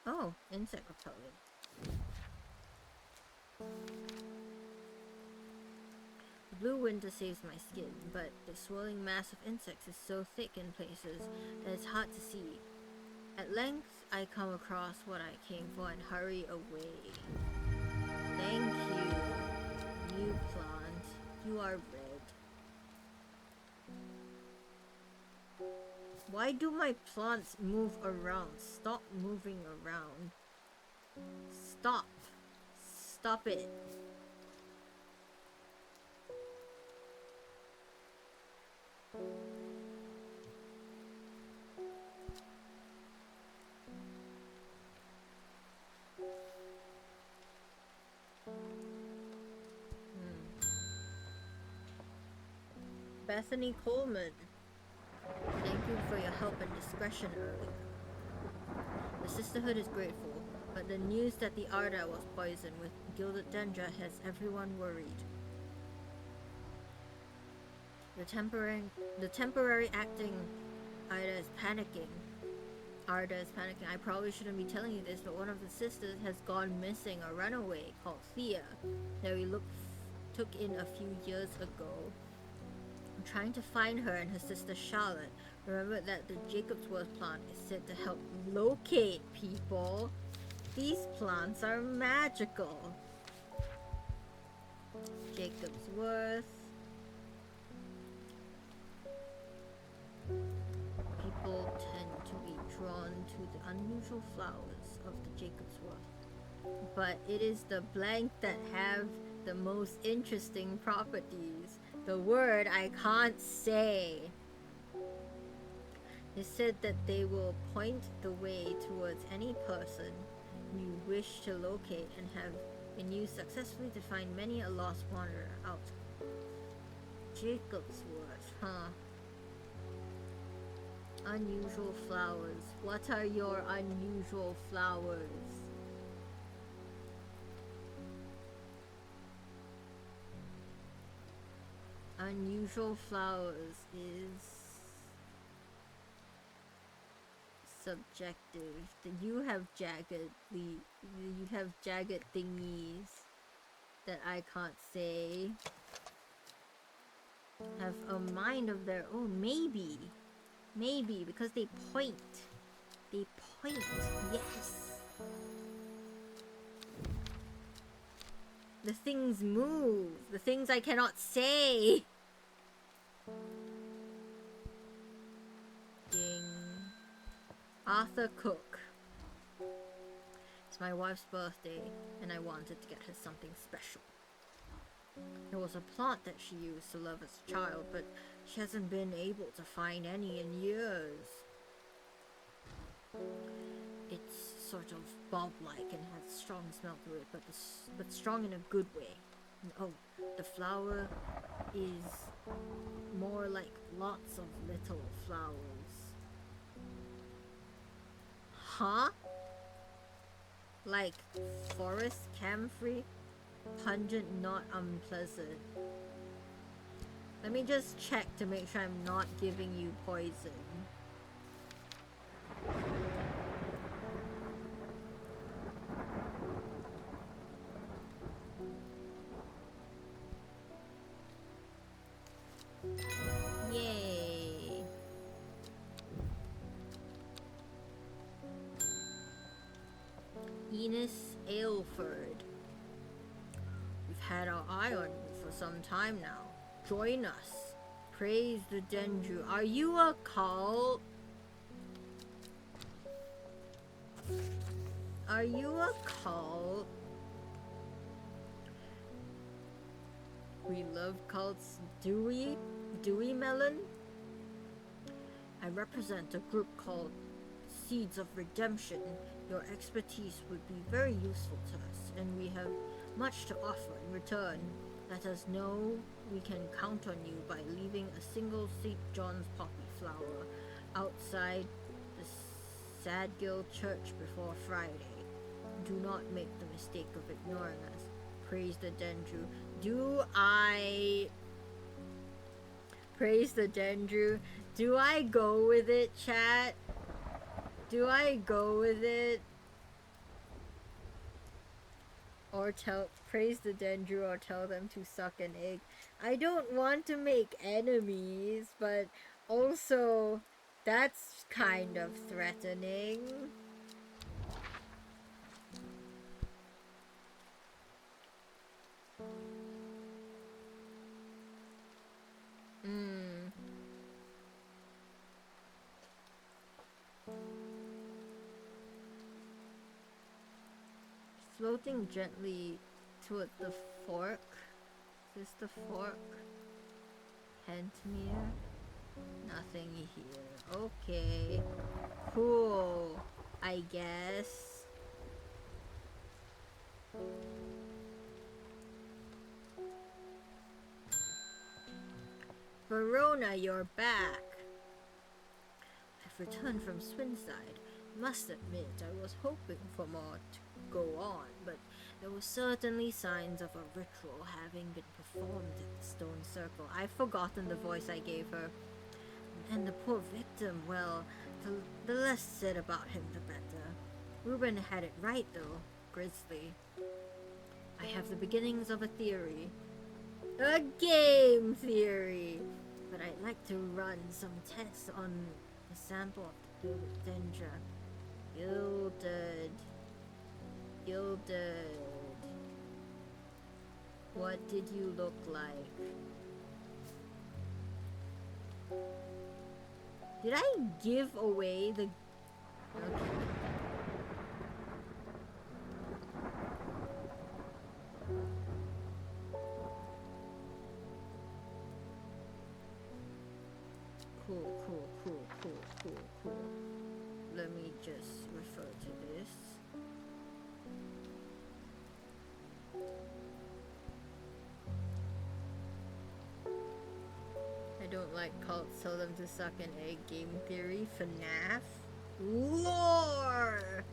Oh, insect repellent. The blue winter saves my skin, but the swirling mass of insects is so thick in places that it's hard to see. At length, I come across what I came for and hurry away. Thank you, new plant. You are red. Why do my plants move around? Stop moving around. Stop. Stop it. Bethany Coleman. Thank you for your help and discretion earlier. The Sisterhood is grateful, but the news that the Arda was poisoned with gilded dendra has everyone worried. The temporary acting Arda is panicking. I probably shouldn't be telling you this, but one of the sisters has gone missing, a runaway called Thea that we took in a few years ago. I'm trying to find her and her sister Charlotte. Remember that the Jacobsworth plant is said to help locate people. These plants are magical. Jacobsworth. People tend to be drawn to the unusual flowers of the Jacobsworth. But it is the blank that have the most interesting properties. The word I can't say. It said that they will point the way towards any person you wish to locate and have been used successfully to find many a lost wanderer out. Jacobsworth, huh? Unusual flowers. What are your unusual flowers? Unusual flowers is subjective. You have jagged thingies that I can't say. Have a mind of their own. Maybe because they point. Yes. The things move. The things I cannot say. Ding. Arthur Cook. It's my wife's birthday, and I wanted to get her something special. There was a plant that she used to love as a child, but she hasn't been able to find any in years. It's sort of bulb-like and has strong smell to it, but strong in a good way. And oh, the flower is more like lots of little flowers. Huh? Like forest camphor? Pungent, not unpleasant. Let me just check to make sure I'm not giving you poison. Yay! Enos Aylford. We've had our eye on you for some time now. Join us. Praise the Dendru. Are you a cult? Are you a cult? We love cults, do we? Do we, Melon? I represent a group called Seeds of Redemption. Your expertise would be very useful to us, and we have much to offer in return. Let us know we can count on you by leaving a single St. John's poppy flower outside the Sadgill Church before Friday. Do not make the mistake of ignoring us. Praise the Dendru. Praise the Dendru. Do I go with it, chat? Do I go with it? Or praise the Dendru or tell them to suck an egg. I don't want to make enemies, but also that's kind of threatening. Floating gently toward the fork. Is this the fork? Hentmere? Nothing here. Okay. Cool. I guess. Verona, you're back. I've returned from Swinside. Must admit, I was hoping for more to go on, but there were certainly signs of a ritual having been performed at the stone circle. I've forgotten the voice I gave her. And the poor victim, well, the less said about him the better. Reuben had it right, though. Grizzly. I have the beginnings of a theory. A game theory! But I'd like to run some tests on a sample of the Dendra. Gilded. What did you look like? Did I give away the... Okay. Cool. Let me just refer to this. I don't like cults, tell them to suck an egg. Game theory. FNAF. Lore!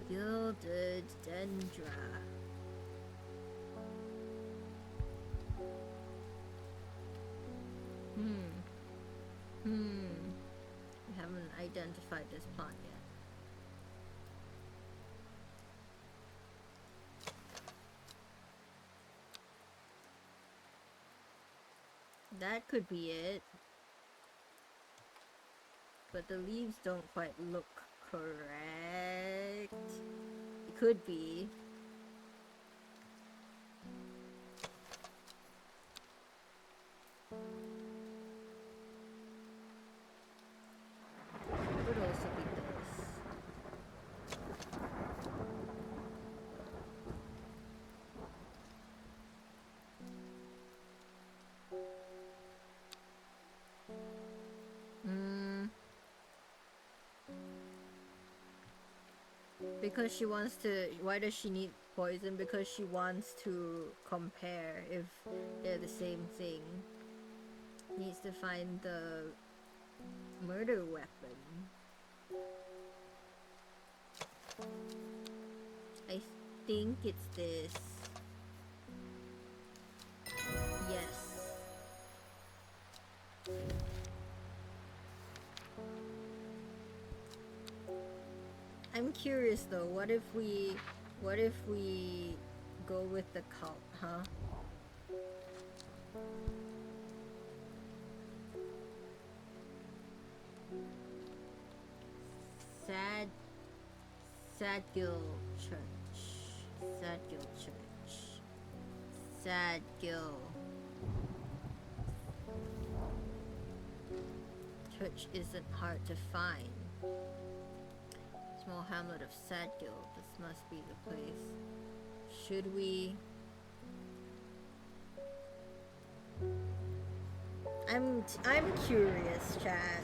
Gilded Dendra. We haven't identified this plant yet. That could be it. But the leaves don't quite look correct. It could be. Because she wants to. Why does she need poison? Because she wants to compare if they're the same thing. Needs to find the murder weapon. I think it's this. Yes. I'm curious though, what if we go with the cult, huh? Sadgil Church. Sadgil Church. Sadgil. Church isn't hard to find. Small hamlet of Sadgil. This must be the place. Should we? I'm curious, chat.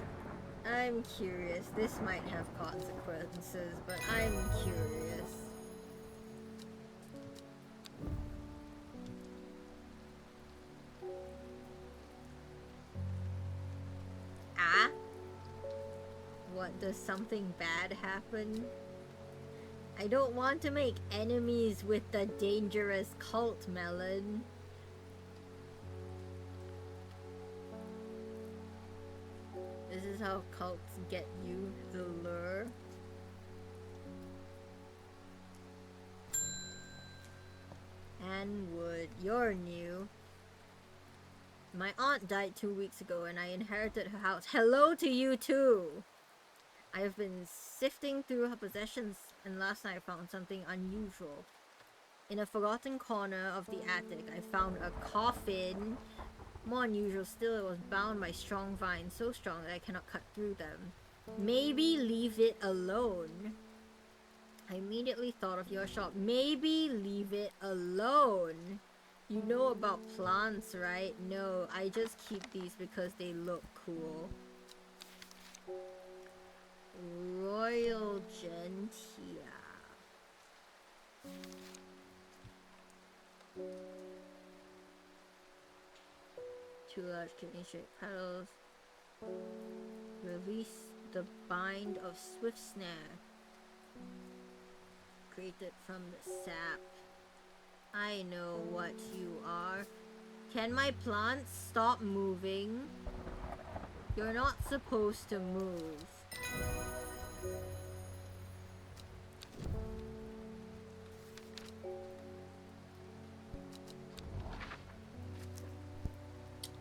I'm curious. This might have consequences, but I'm curious. Ah? What, does something bad happen? I don't want to make enemies with the dangerous cult, Melon. This is how cults get you, the lure. Anwood, you're new. My aunt died 2 weeks ago and I inherited her house. Hello to you too! I have been sifting through her possessions and last night I found something unusual. In a forgotten corner of the attic, I found a coffin. More unusual still, it was bound by strong vines, so strong that I cannot cut through them. Maybe leave it alone. I immediately thought of your shop. Maybe leave it alone. You know about plants, right? No, I just keep these because they look cool. Royal Gentia. Two large kidney-shaped petals. Release the bind of swift snare. Created from the sap. I know what you are. Can my plants stop moving? You're not supposed to move.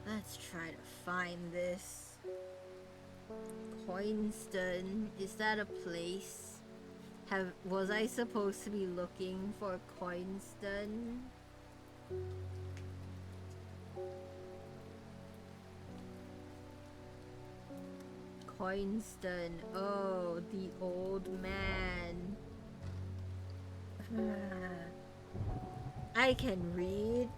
Let's try to find this. Coinston, is that a place? Was I supposed to be looking for Coinston? Coinston, oh, the old man. I can read.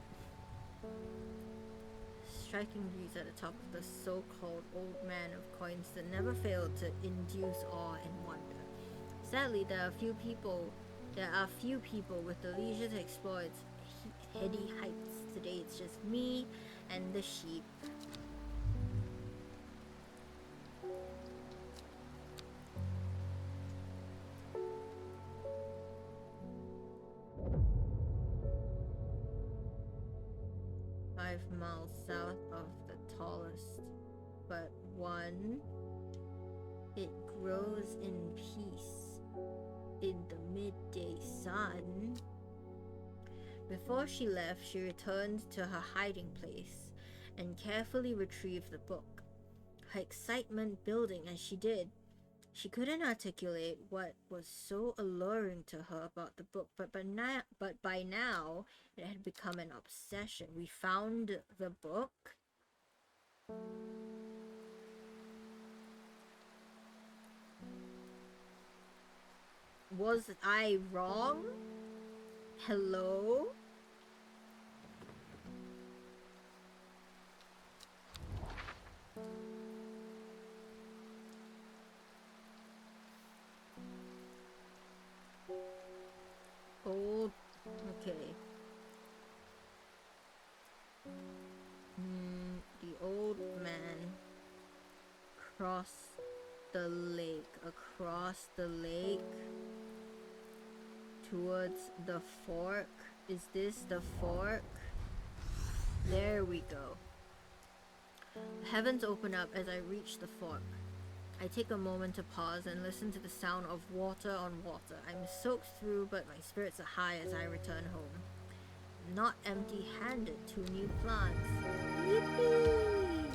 Striking views at the top of the so-called old man of Coinston never failed to induce awe and wonder. Sadly, there are few people with the leisure to explore its heady heights. Today it's just me and the sheep. Miles south of the tallest but one. It grows in peace in the midday sun. Before she left, she returned to her hiding place and carefully retrieved the book, her excitement building as she did. She couldn't articulate what was so alluring to her about the book, but by now it had become an obsession. We found the book. Was I wrong? Hello? across the lake towards the fork. Is this the fork? There we go. The heavens open up as I reach the fork. I take a moment to pause and listen to the sound of water on water. I'm soaked through, but my spirits are high as I return home. Not empty-handed, 2 new plants. Yippee!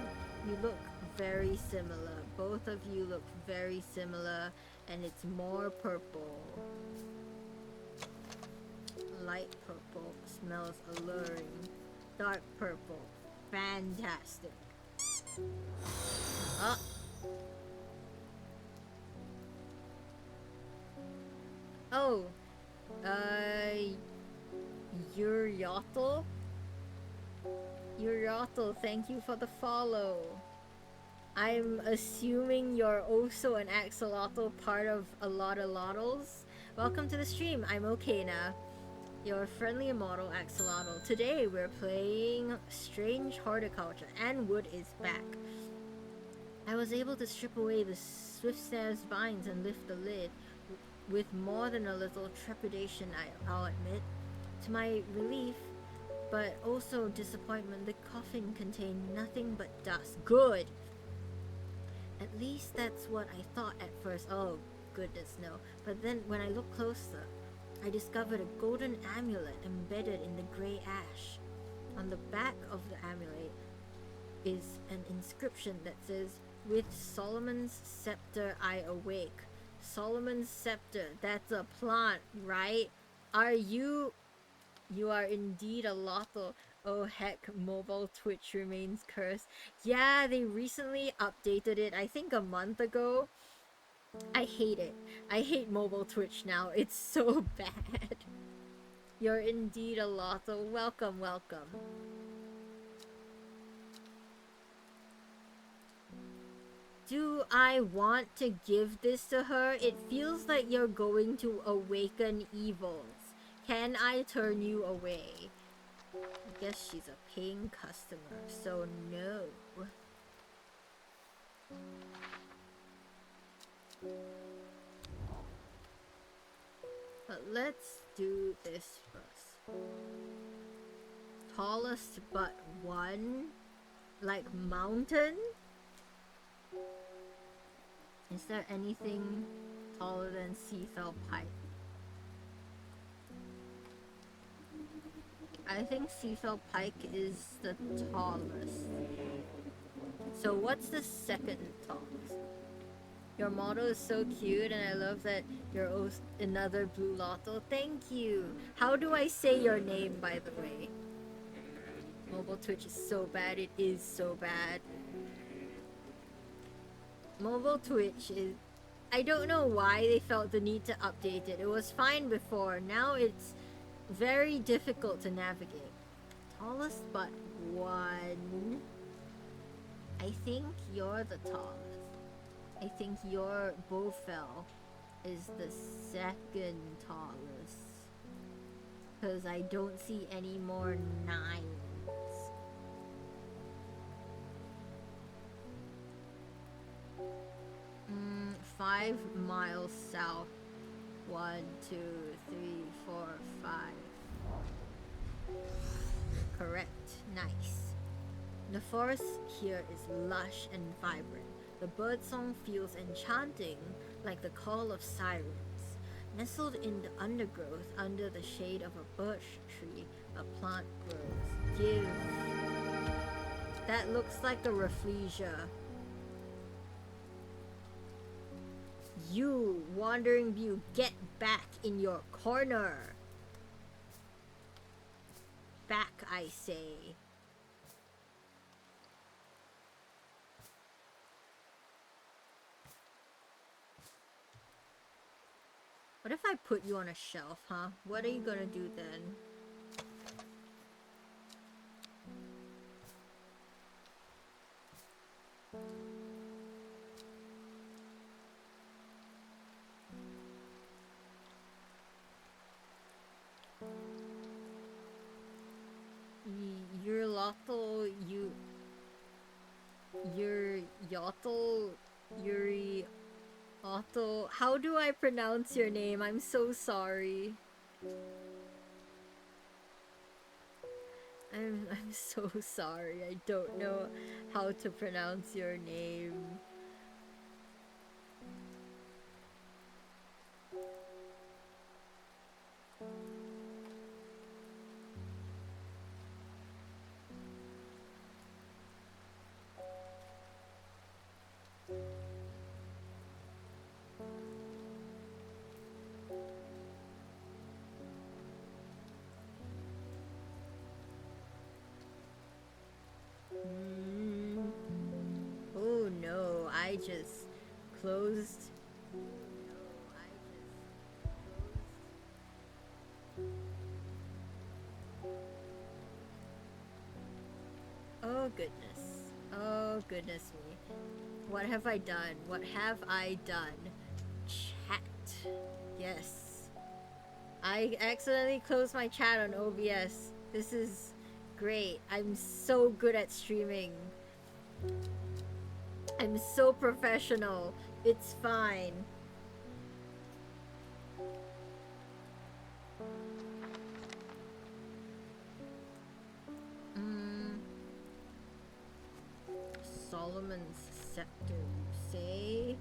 You look very similar. Both of you look very similar, and it's more purple. Light purple smells alluring. Dark purple, fantastic. Ah. Oh, Uriotl? Uriotl, thank you for the follow. I'm assuming you're also an axolotl, part of a lot of lottles. Welcome to the stream, I'm Okena, your friendly immortal axolotl. Today we're playing Strange Horticulture, and wood is back. I was able to strip away the swift snare's vines and lift the lid, with more than a little trepidation, I'll admit. To my relief, but also disappointment, the coffin contained nothing but dust. Good! At least that's what I thought at first. Oh, goodness no. But then when I looked closer, I discovered a golden amulet embedded in the grey ash. On the back of the amulet is an inscription that says, "With Solomon's scepter I awake." Solomon's scepter, that's a plant, right? You are indeed a lotto. Oh heck, mobile Twitch remains cursed. Yeah, they recently updated it, I think a month ago. I hate it. I hate mobile Twitch now. It's so bad. You're indeed a lotto. Welcome, welcome. Do I want to give this to her? It feels like you're going to awaken evils. Can I turn you away? I guess she's a paying customer, so no. But let's do this first. Tallest but one? Like mountain? Is there anything taller than Seafell Pike? I think Seafell Pike is the tallest. So what's the second tallest? Your model is so cute, and I love that you're another blue lotto. Thank you. How do I say your name, by the way? Mobile Twitch is so bad. It is so bad. Mobile Twitch is... I don't know why they felt the need to update it. It was fine before. Now it's very difficult to navigate. Tallest but one. I think you're the tallest. I think your Bowfell is the second tallest. Because I don't see any more 9s. 5 miles south. 1, 2, 3, 4, 5. Correct. Nice. The forest here is lush and vibrant. The birdsong feels enchanting, like the call of sirens. Nestled in the undergrowth under the shade of a birch tree, a plant grows. Give. That looks like a rafflesia. You, wandering view, get back in your corner. Back, I say. What if I put you on a shelf, huh? What are you gonna do then? Your lotto, your yottle Yuri Otto. How do I pronounce your name? I'm so sorry. I'm so sorry. I don't know how to pronounce your name. Oh no, I just closed. Oh goodness. Oh goodness me. What have I done? What have I done? Chat. Yes. I accidentally closed my chat on OBS. This is great. I'm so good at streaming. I'm so professional. It's fine. Solomon's scepter, you say?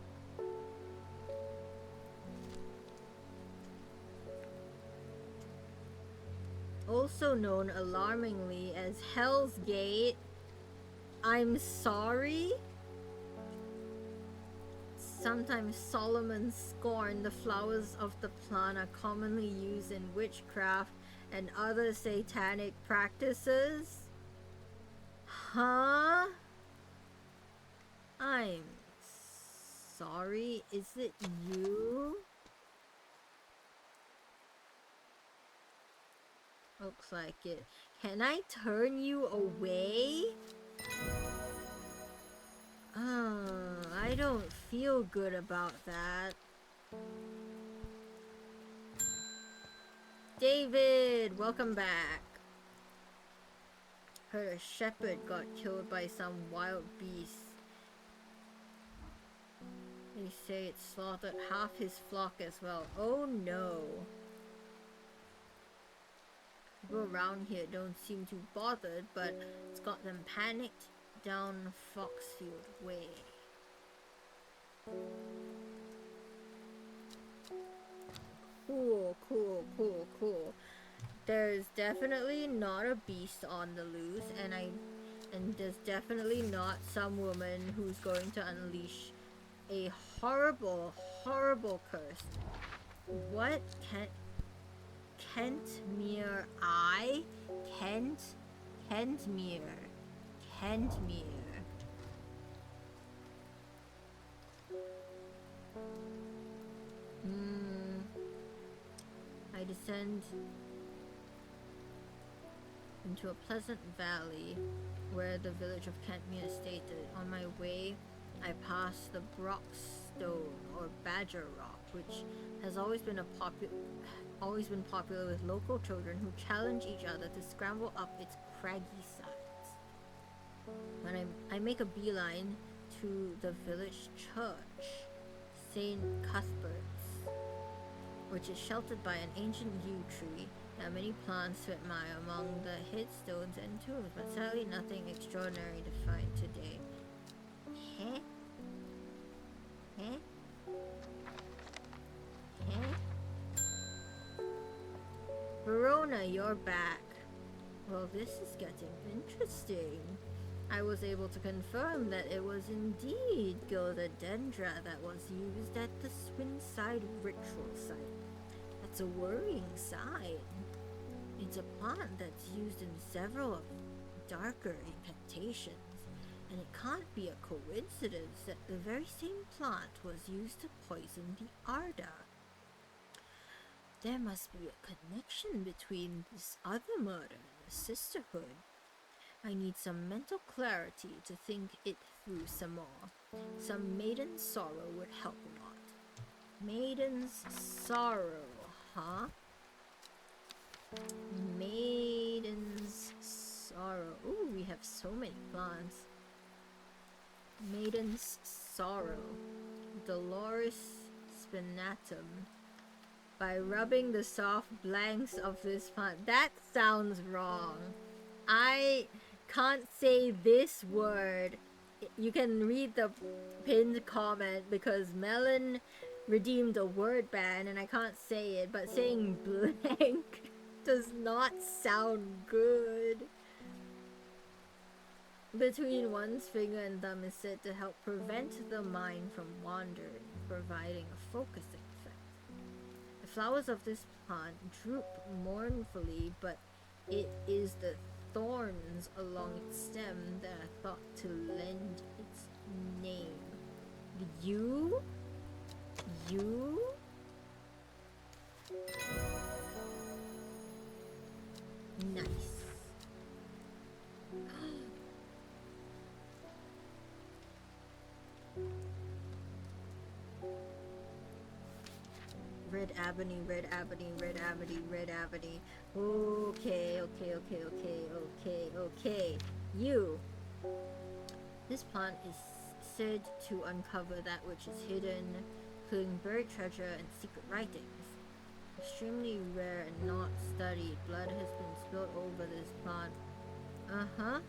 Also known alarmingly as Hell's Gate. I'm sorry? Sometimes Solomon scorned the flowers of the plant are commonly used in witchcraft and other satanic practices? Huh? I'm sorry, is it you? Looks like it. Can I turn you away? I don't feel good about that. David, welcome back. Heard a shepherd got killed by some wild beast. They say it slaughtered half his flock as well. Oh no. People around here don't seem too bothered, but it's got them panicked down Foxfield Way. Cool, cool, cool, cool. There's definitely not a beast on the loose, and there's definitely not some woman who's going to unleash a horrible, horrible curse. What can Kentmere I? Kentmere. I descend into a pleasant valley where the village of Kentmere is stated. On my way, I pass the Brockstone or Badger Rock, which has always been popular with local children who challenge each other to scramble up its craggy sides. When I make a beeline to the village church, St. Cuthbert's, which is sheltered by an ancient yew tree. There are many plants to admire among the headstones and tombs, but sadly nothing extraordinary to find today. Heh? Verona, you're back. Well, this is getting interesting. I was able to confirm that it was indeed Gildodendra that was used at the Swinside ritual site. That's a worrying sign. It's a plant that's used in several of darker incantations, and it can't be a coincidence that the very same plant was used to poison the Arda. There must be a connection between this other murder and the sisterhood. I need some mental clarity to think it through some more. Some maiden sorrow would help a lot. Maiden's sorrow, huh? Maiden's sorrow. Ooh, we have so many plants. Maiden's Sorrow, Dolores Spinatum. By rubbing the soft blanks of this plant. That sounds wrong. I can't say this word. You can read the pinned comment because Melon redeemed a word ban and I can't say it, but saying blank does not sound good. Between one's finger and thumb is said to help prevent the mind from wandering, providing a focusing effect. The flowers of this plant droop mournfully, but it is the thorns along its stem that are thought to lend its name. You? Nice. Red Ebony, Red Ebony, Red Ebony, Red Ebony. Okay. You. This plant is said to uncover that which is hidden, including buried treasure and secret writings. Extremely rare and not studied. Blood has been spilled over this plant. Uh-huh.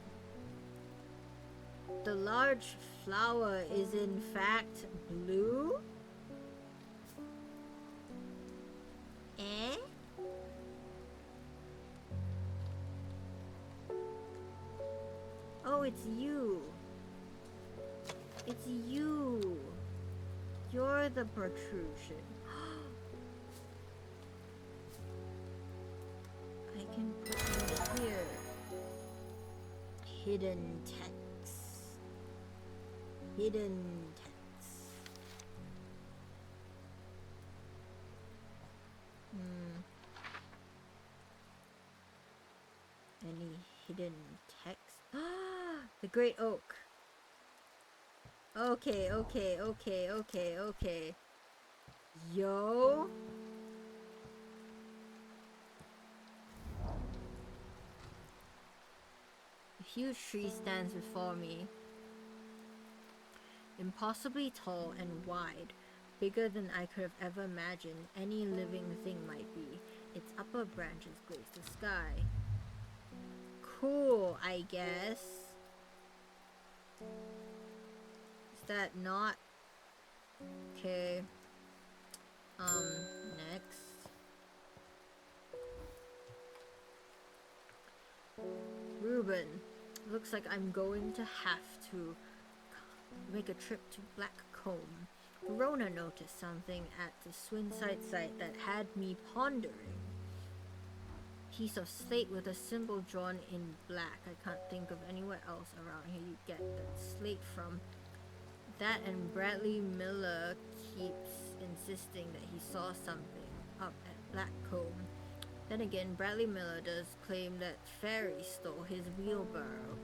The large flower is in fact blue? Eh? Oh, it's you. It's you. You're the protrusion. I can put you here. Hidden text. Hidden text. Any hidden text? The Great Oak. Okay. Yo. A huge tree stands before me. Impossibly tall and wide. Bigger than I could have ever imagined any living thing might be. Its upper branches grace the sky. Cool, I guess. Is that not? Okay. Next. Ruben. Looks like I'm going to have to make a trip to Blackcomb. Rona noticed something at the Swinside site that had me pondering. Piece of slate with a symbol drawn in black. I can't think of anywhere else around here you get that slate from. That and Bradley Miller keeps insisting that he saw something up at Blackcomb. Then again, Bradley Miller does claim that Fairy stole his wheelbarrow.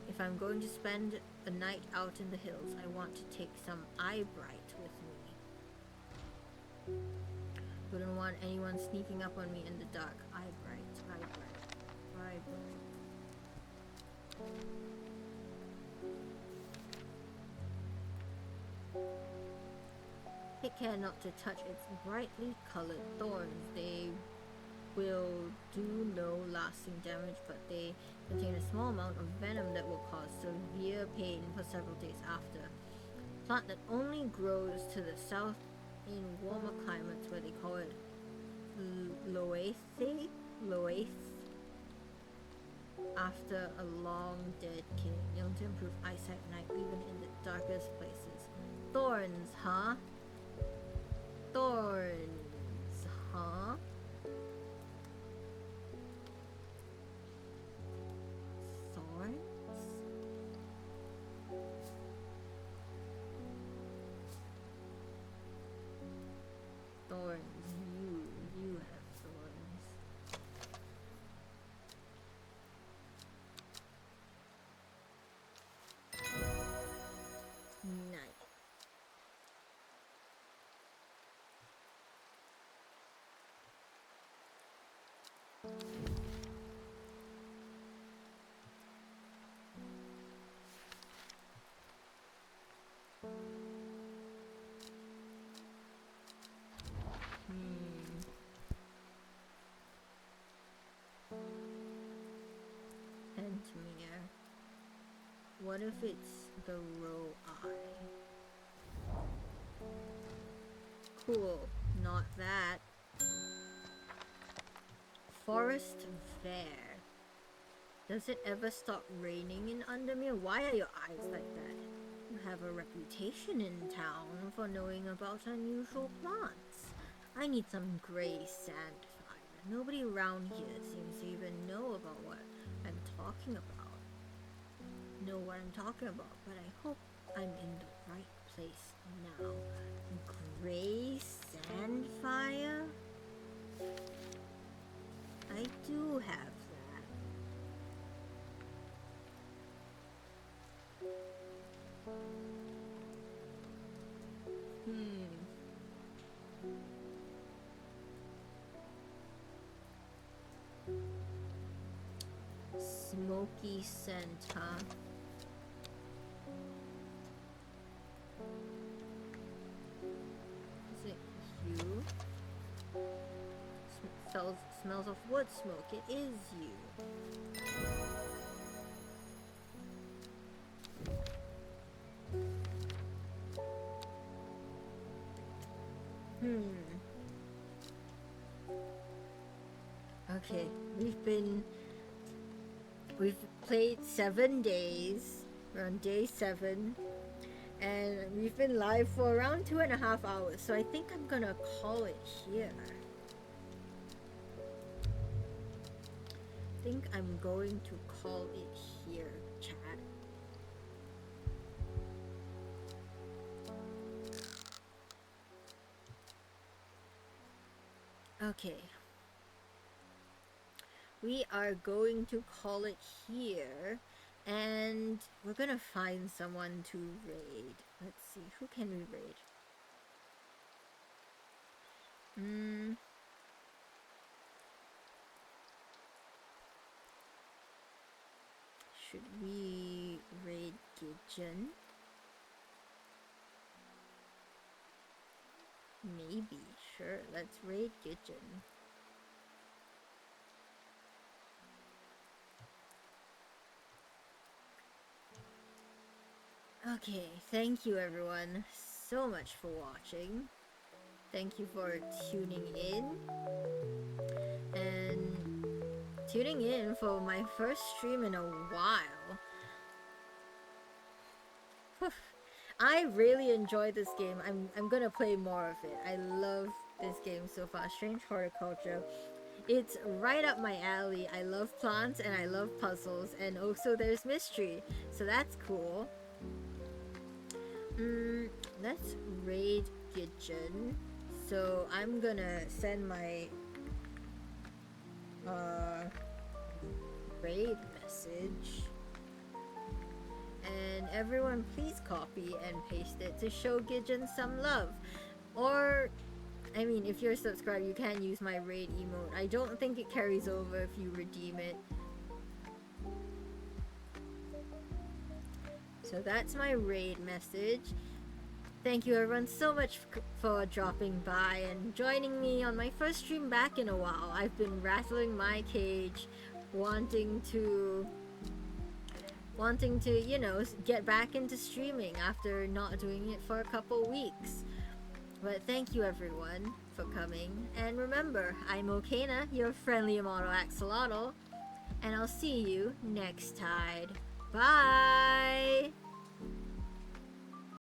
If I'm going to spend a night out in the hills, I want to take some eyebright with me. Wouldn't want anyone sneaking up on me in the dark. Eyebright. Take care not to touch its brightly colored thorns. They will do no lasting damage, but they contain a small amount of venom that will cause severe pain for several days after. Plant that only grows to the south in warmer climates where they call it Loath. After a long dead king, able to improve eyesight at night even in the darkest places. Thorns, huh? Thorns, huh? Thorns? Thorns, you have thorns. Nice. What if it's the row I? Cool, not that. Forest Fair. Does it ever stop raining in Undermere? Why are your eyes like that? You have a reputation in town for knowing about unusual plants. I need some gray sand fire. Nobody around here seems to even know about what I'm talking about. Know what I'm talking about, but I hope I'm in the right place now. Gray sand fire? I do have that. Smoky scent, huh? Is it you? Smells of wood smoke. It is you. Okay, we've played 7 days. We're on day 7. And we've been live for around 2.5 hours. So I think I'm gonna call it here. I think I'm going to call it here, chat. Okay. We are going to call it here, and we're gonna find someone to raid. Let's see, who can we raid? Should we raid Gidgeon? Maybe, sure, let's raid Gidgeon. Okay, thank you everyone so much for watching. Thank you for tuning in. And tuning in for my first stream in a while. I really enjoy this game. I'm gonna play more of it. I love this game so far. Strange Horticulture. It's right up my alley. I love plants and I love puzzles, and also there's mystery, so that's cool. Let's raid Gidgeon. So I'm gonna send my raid message, and everyone please copy and paste it to show Gidgeon some love. Or, I mean, if you're subscribed, you can use my raid emote. I don't think it carries over if you redeem it. So that's my raid message. Thank you everyone so much for dropping by and joining me on my first stream back in a while. I've been rattling my cage, wanting to, you know, get back into streaming after not doing it for a couple weeks. But thank you everyone for coming. And remember, I'm Okena, your friendly model axolotl, and I'll see you next tide. Bye!